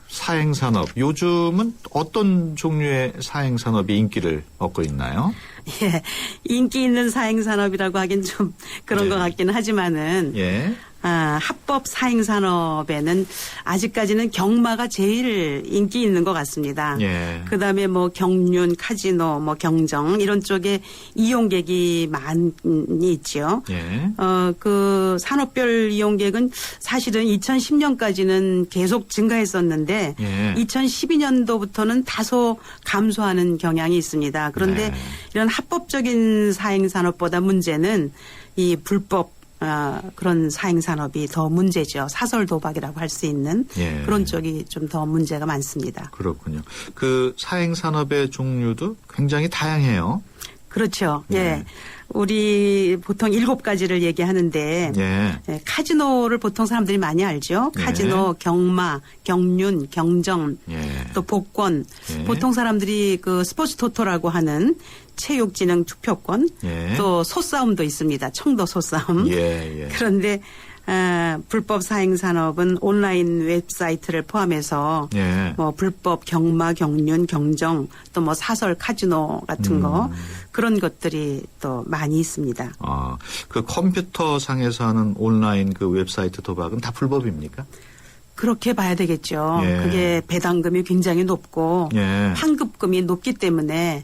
[SPEAKER 1] 사행산업. 요즘은 어떤 종류의 사행산업이 인기를 얻고 있나요?
[SPEAKER 14] 예. 인기 있는 사행산업이라고 하긴 좀 그런 것 같기는 하지만은
[SPEAKER 1] 예.
[SPEAKER 14] 합법 사행산업에는 아직까지는 경마가 제일 인기 있는 것 같습니다.
[SPEAKER 1] 예.
[SPEAKER 14] 그다음에 뭐 경륜, 카지노, 뭐 경정 이런 쪽에 이용객이 많이 있죠.
[SPEAKER 1] 예.
[SPEAKER 14] 그 산업별 이용객은 사실은 2010년까지는 계속 증가했었는데
[SPEAKER 1] 예.
[SPEAKER 14] 2012년도부터는 다소 감소하는 경향이 있습니다. 그런데
[SPEAKER 1] 네.
[SPEAKER 14] 이런 합법적인 사행산업보다 문제는 이 불법 그런 사행 산업이 더 문제죠. 사설 도박이라고 할 수 있는
[SPEAKER 1] 예.
[SPEAKER 14] 그런 쪽이 좀 더 문제가 많습니다.
[SPEAKER 1] 그렇군요. 그 사행 산업의 종류도 굉장히 다양해요.
[SPEAKER 14] 그렇죠. 예. 우리 보통 7가지를 얘기하는데
[SPEAKER 1] 예.
[SPEAKER 14] 예, 카지노를 보통 사람들이 많이 알죠. 카지노, 경마, 경륜, 경정,
[SPEAKER 1] 예.
[SPEAKER 14] 또 복권.
[SPEAKER 1] 예.
[SPEAKER 14] 보통 사람들이 그 스포츠 토토라고 하는 체육진흥 투표권,
[SPEAKER 1] 예.
[SPEAKER 14] 또 소싸움도 있습니다. 청도 소싸움.
[SPEAKER 1] 예.
[SPEAKER 14] 그런데 불법 사행 산업은 온라인 웹사이트를 포함해서
[SPEAKER 1] 예.
[SPEAKER 14] 뭐 불법 경마, 경륜, 경정, 또 뭐 사설 카지노 같은 거 그런 것들이 또 많이 있습니다.
[SPEAKER 1] 그 컴퓨터 상에서 하는 온라인 그 웹사이트 도박은 다 불법입니까?
[SPEAKER 14] 그렇게 봐야 되겠죠.
[SPEAKER 1] 예.
[SPEAKER 14] 그게 배당금이 굉장히 높고
[SPEAKER 1] 예.
[SPEAKER 14] 환급금이 높기 때문에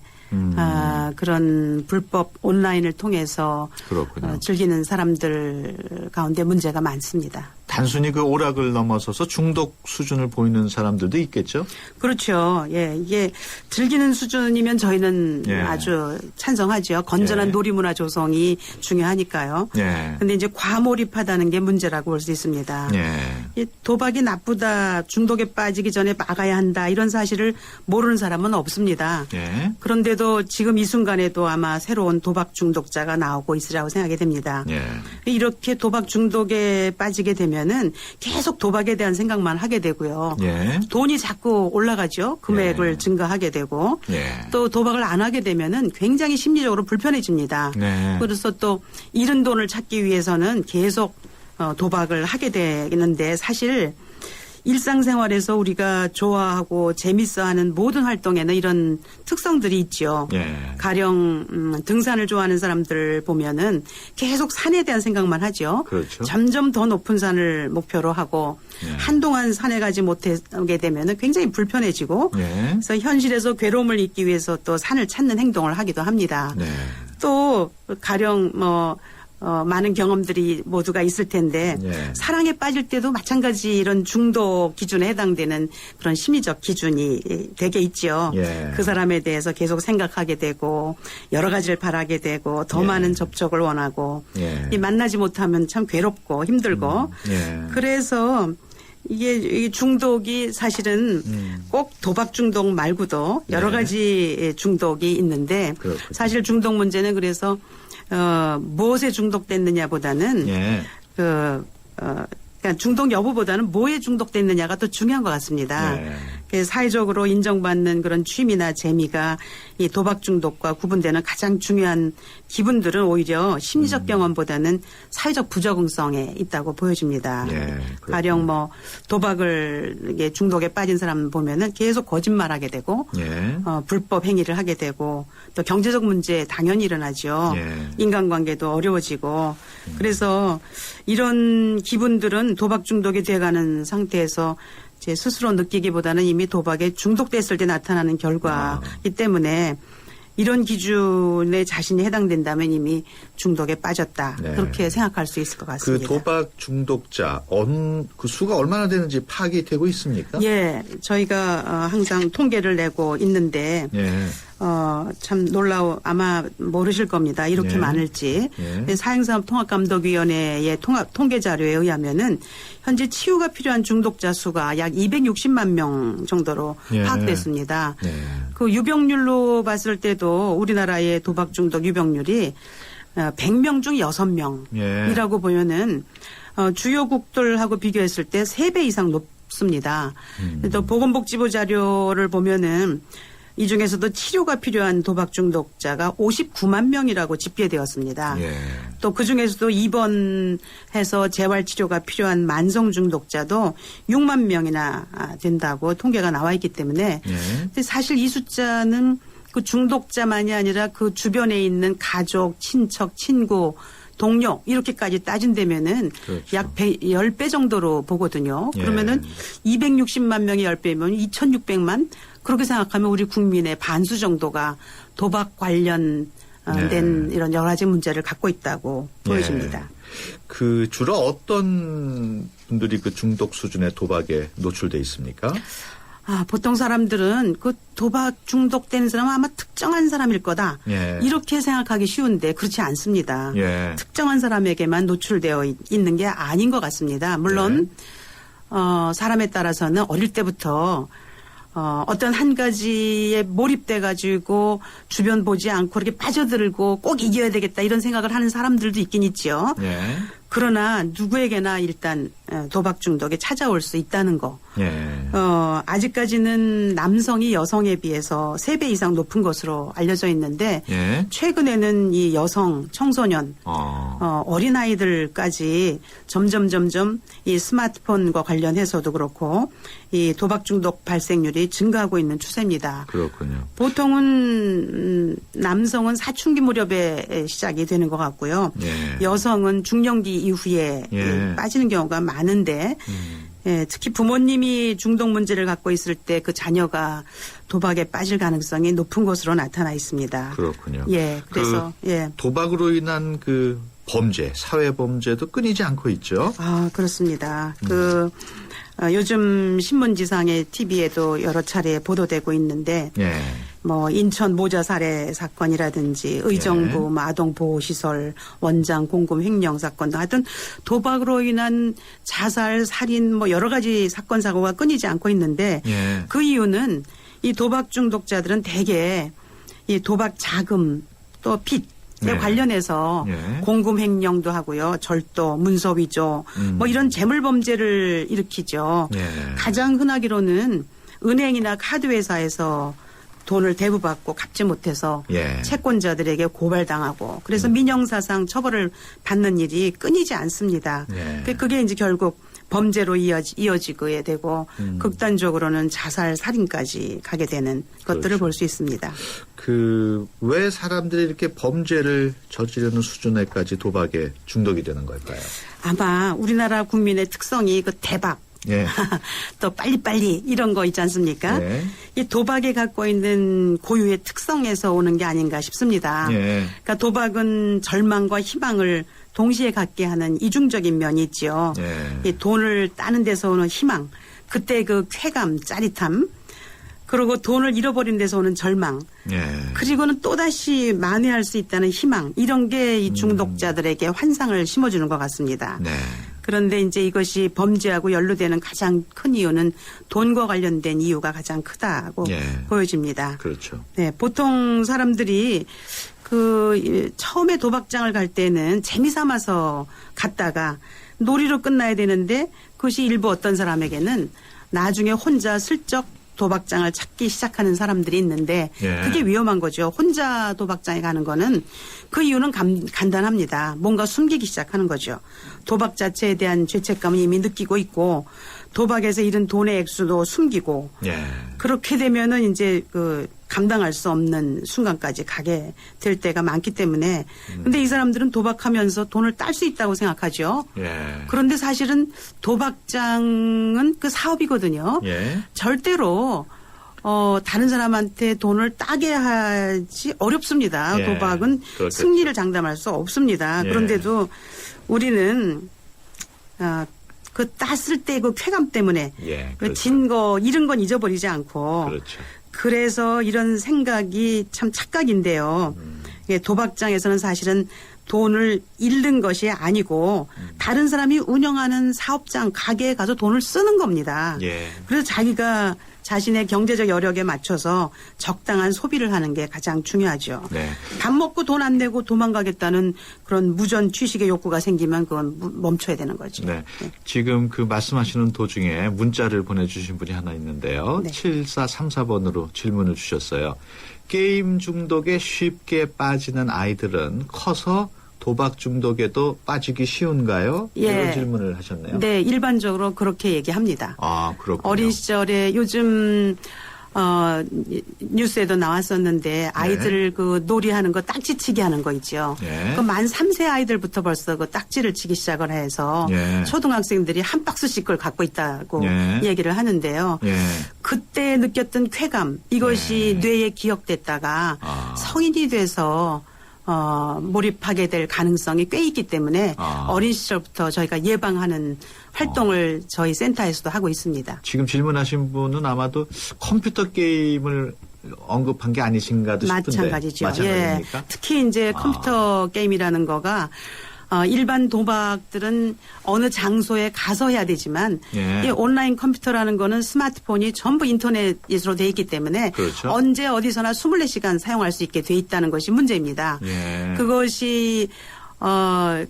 [SPEAKER 14] 그런 불법 온라인을 통해서 즐기는 사람들 가운데 문제가 많습니다.
[SPEAKER 1] 단순히 그 오락을 넘어서서 중독 수준을 보이는 사람들도 있겠죠?
[SPEAKER 14] 그렇죠. 예, 이게 즐기는 수준이면 저희는
[SPEAKER 1] 예.
[SPEAKER 14] 아주 찬성하죠. 건전한
[SPEAKER 1] 예.
[SPEAKER 14] 놀이문화 조성이 중요하니까요.
[SPEAKER 1] 예.
[SPEAKER 14] 근데 이제 과몰입하다는 게 문제라고 볼 수 있습니다.
[SPEAKER 1] 예.
[SPEAKER 14] 이 도박이 나쁘다, 중독에 빠지기 전에 막아야 한다 이런 사실을 모르는 사람은 없습니다.
[SPEAKER 1] 예.
[SPEAKER 14] 그런데도 지금 이 순간에도 아마 새로운 도박 중독자가 나오고 있으라고 생각이 됩니다.
[SPEAKER 1] 예.
[SPEAKER 14] 이렇게 도박 중독에 빠지게 되면은 계속 도박에 대한 생각만 하게 되고요.
[SPEAKER 1] 예.
[SPEAKER 14] 돈이 자꾸 올라가죠. 금액을 증가하게 되고
[SPEAKER 1] 예.
[SPEAKER 14] 또 도박을 안 하게 되면은 굉장히 심리적으로 불편해집니다.
[SPEAKER 1] 네.
[SPEAKER 14] 그래서 또 잃은 돈을 찾기 위해서는 계속 도박을 하게 되는데 사실 일상생활에서 우리가 좋아하고 재밌어하는 모든 활동에는 이런 특성들이 있죠.
[SPEAKER 1] 예.
[SPEAKER 14] 가령 등산을 좋아하는 사람들 보면은 계속 산에 대한 생각만 하죠.
[SPEAKER 1] 그렇죠.
[SPEAKER 14] 점점 더 높은 산을 목표로 하고 한동안 산에 가지 못하게 되면은 굉장히 불편해지고
[SPEAKER 1] 예.
[SPEAKER 14] 그래서 현실에서 괴로움을 잊기 위해서 또 산을 찾는 행동을 하기도 합니다.
[SPEAKER 1] 네.
[SPEAKER 14] 또 가령 많은 경험들이 모두가 있을 텐데
[SPEAKER 1] 예.
[SPEAKER 14] 사랑에 빠질 때도 마찬가지 이런 중독 기준에 해당되는 그런 심리적 기준이 되게 있죠.
[SPEAKER 1] 예.
[SPEAKER 14] 그 사람에 대해서 계속 생각하게 되고 여러 가지를 바라게 되고 더
[SPEAKER 1] 예.
[SPEAKER 14] 많은 접촉을 원하고
[SPEAKER 1] 예.
[SPEAKER 14] 이 만나지 못하면 참 괴롭고 힘들고
[SPEAKER 1] 예.
[SPEAKER 14] 그래서 이게 중독이 사실은 꼭 도박 중독 말고도 여러
[SPEAKER 1] 네.
[SPEAKER 14] 가지 중독이 있는데
[SPEAKER 1] 그렇군요.
[SPEAKER 14] 사실 중독 문제는 그래서 무엇에 중독됐느냐보다는
[SPEAKER 1] 예.
[SPEAKER 14] 그러니까 중독 여부보다는 뭐에 중독됐느냐가 더 중요한 것 같습니다.
[SPEAKER 1] 예.
[SPEAKER 14] 사회적으로 인정받는 그런 취미나 재미가 이 도박 중독과 구분되는 가장 중요한 기분들은 오히려 심리적 경험보다는 사회적 부적응성에 있다고 보여집니다.
[SPEAKER 1] 예.
[SPEAKER 14] 가령 뭐 도박을 중독에 빠진 사람 보면은 계속 거짓말하게 되고
[SPEAKER 1] 예.
[SPEAKER 14] 불법 행위를 하게 되고 또 경제적 문제 당연히 일어나죠.
[SPEAKER 1] 예.
[SPEAKER 14] 인간관계도 어려워지고 그래서 이런 기분들은 도박 중독이 돼가는 상태에서 제 스스로 느끼기보다는 이미 도박에 중독됐을 때 나타나는 결과이기 때문에 이런 기준에 자신이 해당된다면 이미 중독에 빠졌다.
[SPEAKER 1] 네.
[SPEAKER 14] 그렇게 생각할 수 있을 것
[SPEAKER 1] 그
[SPEAKER 14] 같습니다.
[SPEAKER 1] 도박 중독자 그 수가 얼마나 되는지 파악이 되고 있습니까?
[SPEAKER 14] 예, 저희가 항상 통계를 내고 있는데
[SPEAKER 1] 예.
[SPEAKER 14] 참 아마 모르실 겁니다. 이렇게
[SPEAKER 1] 예.
[SPEAKER 14] 많을지.
[SPEAKER 1] 예.
[SPEAKER 14] 사행산업통합감독위원회의 통계 자료에 의하면은 현재 치유가 필요한 중독자 수가 약 260만 명 정도로
[SPEAKER 1] 예.
[SPEAKER 14] 파악됐습니다.
[SPEAKER 1] 예.
[SPEAKER 14] 그 유병률로 봤을 때도 우리나라의 도박 중독 유병률이 100명 중 6명이라고
[SPEAKER 1] 예.
[SPEAKER 14] 보면은 주요국들하고 비교했을 때 3배 이상 높습니다. 또 보건복지부 자료를 보면은 이 중에서도 치료가 필요한 도박 중독자가 59만 명이라고 집계되었습니다.
[SPEAKER 1] 예.
[SPEAKER 14] 또 그중에서도 입원해서 재활치료가 필요한 만성 중독자도 6만 명이나 된다고 통계가 나와 있기 때문에
[SPEAKER 1] 예.
[SPEAKER 14] 근데 사실 이 숫자는 그 중독자만이 아니라 그 주변에 있는 가족, 친척, 친구, 동료 이렇게까지 따진다면은
[SPEAKER 1] 그렇죠.
[SPEAKER 14] 약 10배 정도로 보거든요.
[SPEAKER 1] 예.
[SPEAKER 14] 그러면은 260만 명이 10배면 2600만 그렇게 생각하면 우리 국민의 반수 정도가 도박 관련된 이런 여러 가지 문제를 갖고 있다고 보여집니다.
[SPEAKER 1] 그 주로 어떤 분들이 그 중독 수준의 도박에 노출돼 있습니까?
[SPEAKER 14] 보통 사람들은 그 도박 중독되는 사람은 아마 특정한 사람일 거다.
[SPEAKER 1] 예.
[SPEAKER 14] 이렇게 생각하기 쉬운데 그렇지 않습니다.
[SPEAKER 1] 예.
[SPEAKER 14] 특정한 사람에게만 노출되어 있는 게 아닌 것 같습니다. 물론 사람에 따라서는 어릴 때부터 어떤 한 가지에 몰입돼 가지고 주변 보지 않고 이렇게 빠져들고 꼭 이겨야 되겠다 이런 생각을 하는 사람들도 있긴 있죠.
[SPEAKER 1] 예.
[SPEAKER 14] 그러나 누구에게나 일단 도박 중독에 찾아올 수 있다는 거.
[SPEAKER 1] 예.
[SPEAKER 14] 아직까지는 남성이 여성에 비해서 3배 이상 높은 것으로 알려져 있는데
[SPEAKER 1] 예.
[SPEAKER 14] 최근에는 이 여성, 청소년, 어린아이들까지 점점 이 스마트폰과 관련해서도 그렇고 이 도박 중독 발생률이 증가하고 있는 추세입니다.
[SPEAKER 1] 그렇군요.
[SPEAKER 14] 보통은 남성은 사춘기 무렵에 시작이 되는 것 같고요.
[SPEAKER 1] 예.
[SPEAKER 14] 여성은 중년기 이후에 빠지는 경우가 많은데 특히 부모님이 중독 문제를 갖고 있을 때 그 자녀가 도박에 빠질 가능성이 높은 것으로 나타나 있습니다.
[SPEAKER 1] 그렇군요.
[SPEAKER 14] 예, 그래서
[SPEAKER 1] 도박으로 인한 그 범죄, 사회 범죄도 끊이지 않고 있죠.
[SPEAKER 14] 그렇습니다. 요즘 신문지상의 TV에도 여러 차례 보도되고 있는데 뭐 인천 모자 살해 사건이라든지 의정부 아동보호시설 원장 공금 횡령 사건 등 하여튼 도박으로 인한 자살, 살인 뭐 여러 가지 사건 사고가 끊이지 않고 있는데 그 이유는 이 도박 중독자들은 대개 이 도박 자금 또 빚 관련해서 공금 횡령도 하고요. 절도, 문서 위조 뭐 이런 재물 범죄를 일으키죠. 가장 흔하기로는 은행이나 카드 회사에서 돈을 대부받고 갚지 못해서 채권자들에게 고발당하고 그래서 민형사상 처벌을 받는 일이 끊이지 않습니다. 그게 이제 결국 범죄로 이어지게 되고 극단적으로는 자살, 살인까지 가게 되는 것들을 볼 수 있습니다.
[SPEAKER 1] 왜 사람들이 이렇게 범죄를 저지르는 수준에까지 도박에 중독이 되는 걸까요?
[SPEAKER 14] 아마 우리나라 국민의 특성이 그 대박. 또 빨리빨리 이런 거 있지 않습니까? 이 도박에 갖고 있는 고유의 특성에서 오는 게 아닌가 싶습니다. 그러니까 도박은 절망과 희망을 동시에 갖게 하는 이중적인 면이 있죠. 이 돈을 따는 데서 오는 희망, 그때 그 쾌감, 짜릿함, 그리고 돈을 잃어버린 데서 오는 절망, 그리고는 또다시 만회할 수 있다는 희망, 이런 게 이 중독자들에게 환상을 심어주는 것 같습니다. 그런데 이제 이것이 범죄하고 연루되는 가장 큰 이유는 돈과 관련된 이유가 가장 크다고 보여집니다.
[SPEAKER 1] 그렇죠.
[SPEAKER 14] 보통 사람들이 처음에 도박장을 갈 때는 재미삼아서 갔다가 놀이로 끝나야 되는데 그것이 일부 어떤 사람에게는 나중에 혼자 슬쩍 도박장을 찾기 시작하는 사람들이 있는데 그게 위험한 거죠. 혼자 도박장에 가는 거는 그 이유는 간단합니다. 뭔가 숨기기 시작하는 거죠. 도박 자체에 대한 죄책감을 이미 느끼고 있고 도박에서 잃은 돈의 액수도 숨기고 그렇게 되면은 이제 감당할 수 없는 순간까지 가게 될 때가 많기 때문에 근데 이 사람들은 도박하면서 돈을 딸 수 있다고 생각하죠. 그런데 사실은 도박장은 그 사업이거든요. 절대로 다른 사람한테 돈을 따게 하지 어렵습니다. 도박은 승리를 장담할 수 없습니다. 그런데도 우리는 그 땄을 때 그 쾌감 때문에 진 거 잃은 건 잊어버리지 않고 그래서 이런 생각이 참 착각인데요. 도박장에서는 사실은 돈을 잃는 것이 아니고 다른 사람이 운영하는 사업장, 가게에 가서 돈을 쓰는 겁니다. 그래서 자기가 자신의 경제적 여력에 맞춰서 적당한 소비를 하는 게 가장 중요하죠. 밥 먹고 돈 안 내고 도망가겠다는 그런 무전 취식의 욕구가 생기면 그건 멈춰야 되는 거죠.
[SPEAKER 1] 지금 그 말씀하시는 도중에 문자를 보내주신 분이 하나 있는데요. 7434번으로 질문을 주셨어요. 게임 중독에 쉽게 빠지는 아이들은 커서 도박 중독에도 빠지기 쉬운가요? 이런 질문을 하셨네요.
[SPEAKER 14] 네, 일반적으로 그렇게 얘기합니다.
[SPEAKER 1] 그렇군요.
[SPEAKER 14] 어린 시절에 요즘 뉴스에도 나왔었는데 아이들 그 놀이하는 거 딱지치기 하는 거 있죠. 그 만 3세 아이들부터 벌써 그 딱지를 치기 시작을 해서 초등학생들이 한 박스씩 그걸 갖고 있다고 얘기를 하는데요. 그때 느꼈던 쾌감 이것이 뇌에 기억됐다가 성인이 돼서 몰입하게 될 가능성이 꽤 있기 때문에 어린 시절부터 저희가 예방하는 활동을 저희 센터에서도 하고 있습니다.
[SPEAKER 1] 지금 질문하신 분은 아마도 컴퓨터 게임을 언급한 게 아니신가도 싶은데.
[SPEAKER 14] 마찬가지죠.
[SPEAKER 1] 마찬가지입니까?
[SPEAKER 14] 예. 특히 이제 컴퓨터 게임이라는 거가 일반 도박들은 어느 장소에 가서 해야 되지만
[SPEAKER 1] 예.
[SPEAKER 14] 이 온라인 컴퓨터라는 거는 스마트폰이 전부 인터넷으로 돼 있기 때문에
[SPEAKER 1] 그렇죠.
[SPEAKER 14] 언제 어디서나 24시간 사용할 수 있게 돼 있다는 것이 문제입니다.
[SPEAKER 1] 예.
[SPEAKER 14] 그것이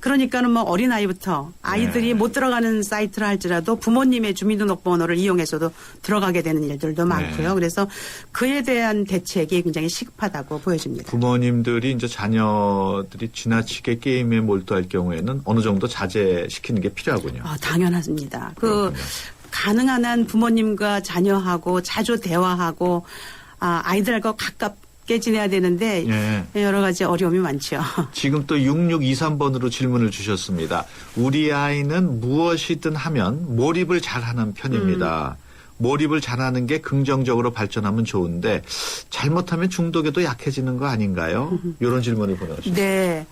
[SPEAKER 14] 그러니까는 뭐 어린아이부터 아이들이
[SPEAKER 1] 네.
[SPEAKER 14] 못 들어가는 사이트를 할지라도 부모님의 주민등록번호를 이용해서도 들어가게 되는 일들도 많고요. 그래서 그에 대한 대책이 굉장히 시급하다고 보여집니다.
[SPEAKER 1] 부모님들이 이제 자녀들이 지나치게 게임에 몰두할 경우에는 어느 정도 자제시키는 게 필요하군요.
[SPEAKER 14] 당연합니다. 가능한 한 부모님과 자녀하고 자주 대화하고 아이들하고 가깝게 지내야 되는데
[SPEAKER 1] 예.
[SPEAKER 14] 여러 가지 어려움이 많죠.
[SPEAKER 1] 지금 또 6623번으로 질문을 주셨습니다. 우리 아이는 무엇이든 하면 몰입을 잘하는 편입니다. 몰입을 잘하는 게 긍정적으로 발전하면 좋은데 잘못하면 중독에도 약해지는 거 아닌가요? 이런 질문을 보내주셨습니다.
[SPEAKER 14] 네.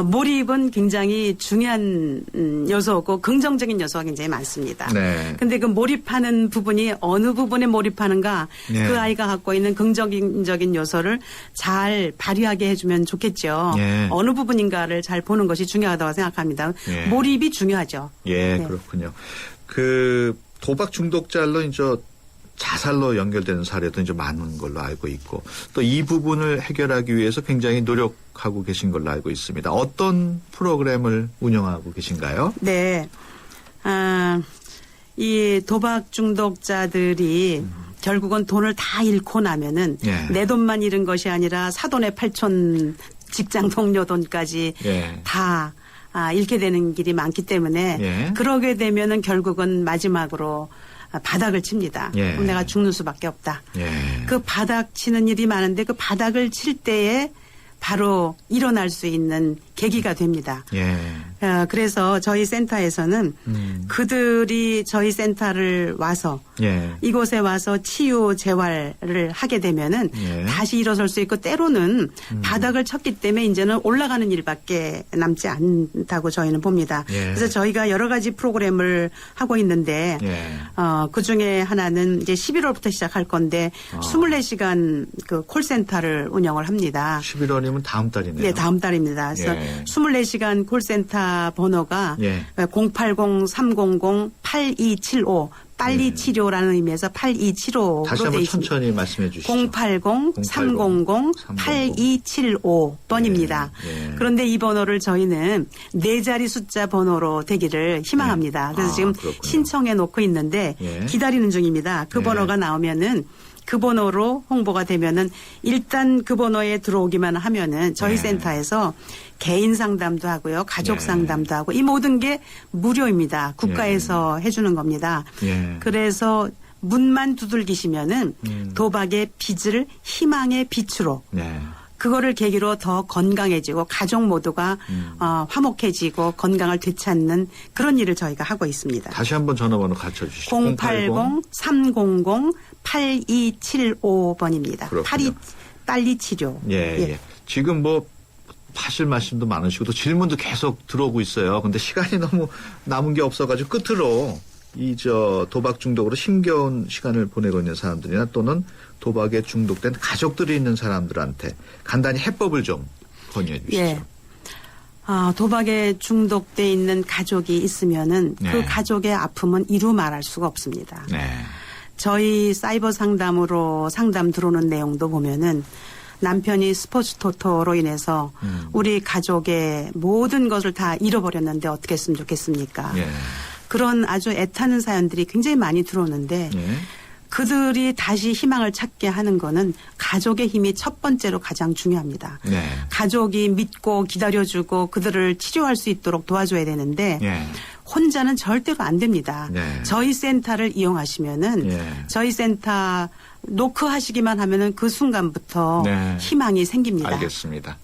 [SPEAKER 14] 몰입은 굉장히 중요한 요소고 긍정적인 요소가 굉장히 많습니다.
[SPEAKER 1] 네.
[SPEAKER 14] 근데 그 몰입하는 부분이 어느 부분에 몰입하는가
[SPEAKER 1] 네.
[SPEAKER 14] 그 아이가 갖고 있는 긍정적인 요소를 잘 발휘하게 해주면 좋겠죠.
[SPEAKER 1] 네.
[SPEAKER 14] 어느 부분인가를 잘 보는 것이 중요하다고 생각합니다.
[SPEAKER 1] 네.
[SPEAKER 14] 몰입이 중요하죠.
[SPEAKER 1] 예,
[SPEAKER 14] 네.
[SPEAKER 1] 그렇군요. 도박 중독자로 이제 자살로 연결되는 사례도 이제 많은 걸로 알고 있고 또 이 부분을 해결하기 위해서 굉장히 노력하고 계신 걸로 알고 있습니다. 어떤 프로그램을 운영하고 계신가요?
[SPEAKER 14] 네. 이 도박 중독자들이 결국은 돈을 다 잃고 나면은
[SPEAKER 1] 예.
[SPEAKER 14] 내 돈만 잃은 것이 아니라 사돈의 팔촌 직장 동료 돈까지
[SPEAKER 1] 예.
[SPEAKER 14] 다 잃게 되는 길이 많기 때문에
[SPEAKER 1] 예.
[SPEAKER 14] 그러게 되면은 결국은 마지막으로 바닥을 칩니다.
[SPEAKER 1] 예.
[SPEAKER 14] 그럼 내가 죽는 수밖에 없다.
[SPEAKER 1] 예.
[SPEAKER 14] 그 바닥 치는 일이 많은데 그 바닥을 칠 때에 바로 일어날 수 있는 계기가 됩니다.
[SPEAKER 1] 예.
[SPEAKER 14] 그래서 저희 센터에서는 그들이 저희 센터를 와서
[SPEAKER 1] 예.
[SPEAKER 14] 이곳에 와서 치유 재활을 하게 되면은
[SPEAKER 1] 예.
[SPEAKER 14] 다시 일어설 수 있고 때로는 바닥을 쳤기 때문에 이제는 올라가는 일밖에 남지 않다고 저희는 봅니다.
[SPEAKER 1] 예.
[SPEAKER 14] 그래서 저희가 여러 가지 프로그램을 하고 있는데
[SPEAKER 1] 예.
[SPEAKER 14] 그 중에 하나는 이제 11월부터 시작할 건데 24시간 그 콜센터를 운영을 합니다.
[SPEAKER 1] 11월이면 다음 달이네요.
[SPEAKER 14] 네, 다음 달입니다. 그래서
[SPEAKER 1] 예.
[SPEAKER 14] 24시간 콜센터 번호가
[SPEAKER 1] 예.
[SPEAKER 14] 080-300-8275 빨리 치료라는 의미에서 8275로
[SPEAKER 1] 다시 한번 천천히 말씀해 주시죠.
[SPEAKER 14] 080-300-8275번입니다.
[SPEAKER 1] 예.
[SPEAKER 14] 그런데 이 번호를 저희는 4자리 숫자 번호로 되기를 희망합니다. 그래서 지금
[SPEAKER 1] 그렇군요.
[SPEAKER 14] 신청해 놓고 있는데
[SPEAKER 1] 예.
[SPEAKER 14] 기다리는 중입니다. 그
[SPEAKER 1] 예.
[SPEAKER 14] 번호가 나오면은 그 번호로 홍보가 되면은 일단 그 번호에 들어오기만 하면은 저희
[SPEAKER 1] 예.
[SPEAKER 14] 센터에서 개인 상담도 하고요. 가족
[SPEAKER 1] 예.
[SPEAKER 14] 상담도 하고 이 모든 게 무료입니다. 국가에서 해주는 겁니다.
[SPEAKER 1] 예.
[SPEAKER 14] 그래서 문만 두들기시면은 도박의 빛을 희망의 빛으로
[SPEAKER 1] 네.
[SPEAKER 14] 그거를 계기로 더 건강해지고 가족 모두가 화목해지고 건강을 되찾는 그런 일을 저희가 하고 있습니다.
[SPEAKER 1] 다시 한번 전화번호 가르쳐 주시죠.
[SPEAKER 14] 080-300-8275번입니다.
[SPEAKER 1] 그렇군요.
[SPEAKER 14] 빨리 치료.
[SPEAKER 1] 예. 지금 뭐 하실 말씀도 많으시고 또 질문도 계속 들어오고 있어요. 근데 시간이 너무 남은 게 없어가지고 끝으로 도박 중독으로 힘겨운 시간을 보내고 있는 사람들이나 또는 도박에 중독된 가족들이 있는 사람들한테 간단히 해법을 좀 건의해 주시죠.
[SPEAKER 14] 예. 도박에 중독돼 있는 가족이 있으면은
[SPEAKER 1] 네.
[SPEAKER 14] 그 가족의 아픔은 이루 말할 수가 없습니다.
[SPEAKER 1] 네.
[SPEAKER 14] 저희 사이버 상담으로 상담 들어오는 내용도 보면은 남편이 스포츠 토토로 인해서 우리 가족의 모든 것을 다 잃어버렸는데 어떻게 했으면 좋겠습니까?
[SPEAKER 1] 예.
[SPEAKER 14] 그런 아주 애타는 사연들이 굉장히 많이 들어오는데
[SPEAKER 1] 예.
[SPEAKER 14] 그들이 다시 희망을 찾게 하는 거는 가족의 힘이 첫 번째로 가장 중요합니다.
[SPEAKER 1] 네.
[SPEAKER 14] 가족이 믿고 기다려주고 그들을 치료할 수 있도록 도와줘야 되는데
[SPEAKER 1] 예.
[SPEAKER 14] 혼자는 절대로 안 됩니다.
[SPEAKER 1] 네.
[SPEAKER 14] 저희 센터를 이용하시면은
[SPEAKER 1] 예.
[SPEAKER 14] 저희 센터 노크하시기만 하면은 그 순간부터
[SPEAKER 1] 네.
[SPEAKER 14] 희망이 생깁니다.
[SPEAKER 1] 알겠습니다.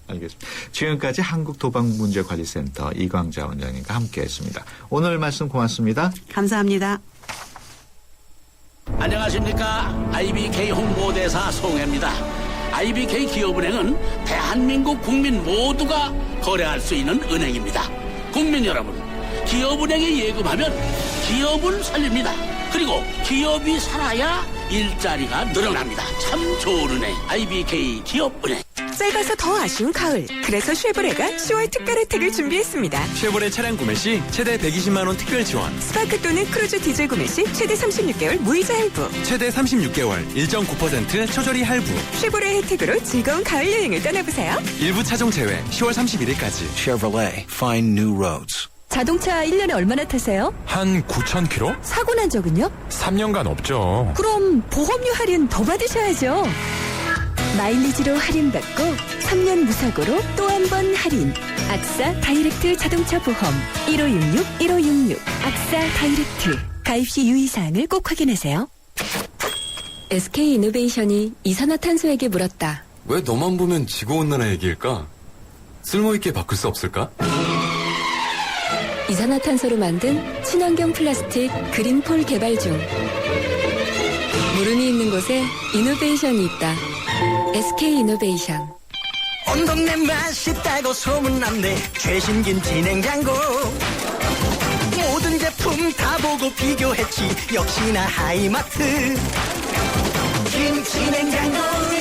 [SPEAKER 1] 지금까지 한국도박문제관리센터 이광자 원장님과 함께했습니다. 오늘 말씀 고맙습니다.
[SPEAKER 14] 감사합니다.
[SPEAKER 15] 안녕하십니까. IBK 홍보대사 송혜입니다. IBK 기업은행은 대한민국 국민 모두가 거래할 수 있는 은행입니다. 국민 여러분, 기업은행에 예금하면 기업을 살립니다. 그리고 기업이 살아야 일자리가 늘어납니다. 참 좋은 은행, IBK 기업은행.
[SPEAKER 16] 짧아서 더 아쉬운 가을. 그래서 쉐보레가 10월 특별 혜택을 준비했습니다.
[SPEAKER 4] 쉐보레 차량 구매 시 최대 120만 원 특별 지원.
[SPEAKER 16] 스파크 또는 크루즈 디젤 구매 시 최대 36개월 무이자 할부.
[SPEAKER 4] 최대 36개월 1.9% 초저리 할부.
[SPEAKER 16] 쉐보레 혜택으로 즐거운 가을 여행을 떠나보세요.
[SPEAKER 4] 일부 차종 제외 10월 31일까지.
[SPEAKER 9] Chevrolet, find new roads.
[SPEAKER 7] 자동차 1년에 얼마나 타세요?
[SPEAKER 9] 한 9,000km?
[SPEAKER 7] 사고 난 적은요?
[SPEAKER 9] 3년간 없죠.
[SPEAKER 7] 그럼 보험료 할인 더 받으셔야죠. 마일리지로 할인받고 3년 무사고로 또 한 번 할인. 악사 다이렉트 자동차 보험 1566-1566 악사 다이렉트. 가입 시 유의사항을 꼭 확인하세요.
[SPEAKER 17] SK이노베이션이 이산화탄소에게 물었다.
[SPEAKER 18] 왜 너만 보면 지구온난화 얘기일까? 쓸모있게 바꿀 수 없을까?
[SPEAKER 17] 이산화탄소로 만든 친환경 플라스틱 그린폴 개발 중. 물음이 있는 곳에 이노베이션이 있다. SK이노베이션.
[SPEAKER 19] 온 동네 맛있다고 소문났네. 최신 김치 냉장고. 모든 제품 다 보고 비교했지. 역시나 하이마트. 김치 냉장고는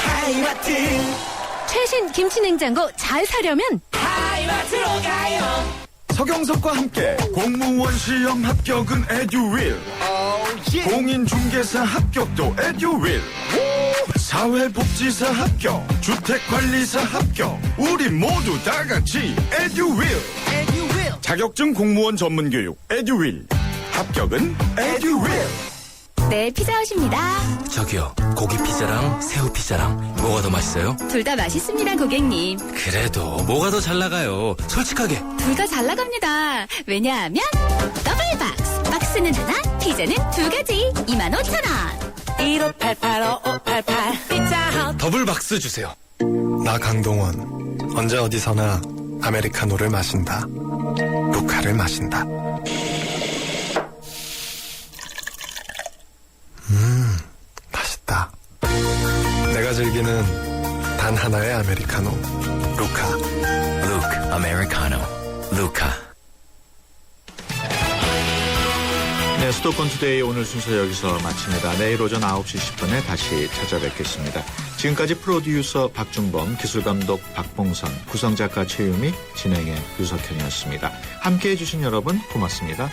[SPEAKER 19] 하이마트.
[SPEAKER 7] 최신 김치냉장고 잘 사려면
[SPEAKER 19] 하이마트로 가요.
[SPEAKER 20] 서경석과 함께 공무원 시험 합격은 에듀윌. 공인중개사 합격도 에듀윌. 사회복지사 합격, 주택관리사 합격. 우리 모두 다 같이 에듀윌. 자격증 공무원 전문교육 에듀윌. 합격은 에듀윌.
[SPEAKER 2] 네, 피자헛입니다.
[SPEAKER 11] 저기요, 고기 피자랑 새우 피자랑 뭐가 더 맛있어요?
[SPEAKER 2] 둘 다 맛있습니다, 고객님.
[SPEAKER 11] 그래도 뭐가 더 잘 나가요? 솔직하게.
[SPEAKER 2] 둘 다 잘 나갑니다. 왜냐하면 더블 박스. 박스는 하나, 피자는 두 가지. 25,000원.
[SPEAKER 19] 1588-5588 피자헛.
[SPEAKER 6] 더블 박스 주세요. 나 강동원. 언제 어디서나 아메리카노를 마신다. 루카를 마신다. 맛있다. 내가 즐기는 단 하나의 아메리카노. 루카.
[SPEAKER 11] 루크 아메리카노. 루카.
[SPEAKER 1] 네, 수도권 투데이 오늘 순서 여기서 마칩니다. 내일 오전 9시 10분에 다시 찾아뵙겠습니다. 지금까지 프로듀서 박준범, 기술감독 박봉선, 구성작가 최유미, 진행의 유석현이었습니다. 함께해 주신 여러분 고맙습니다.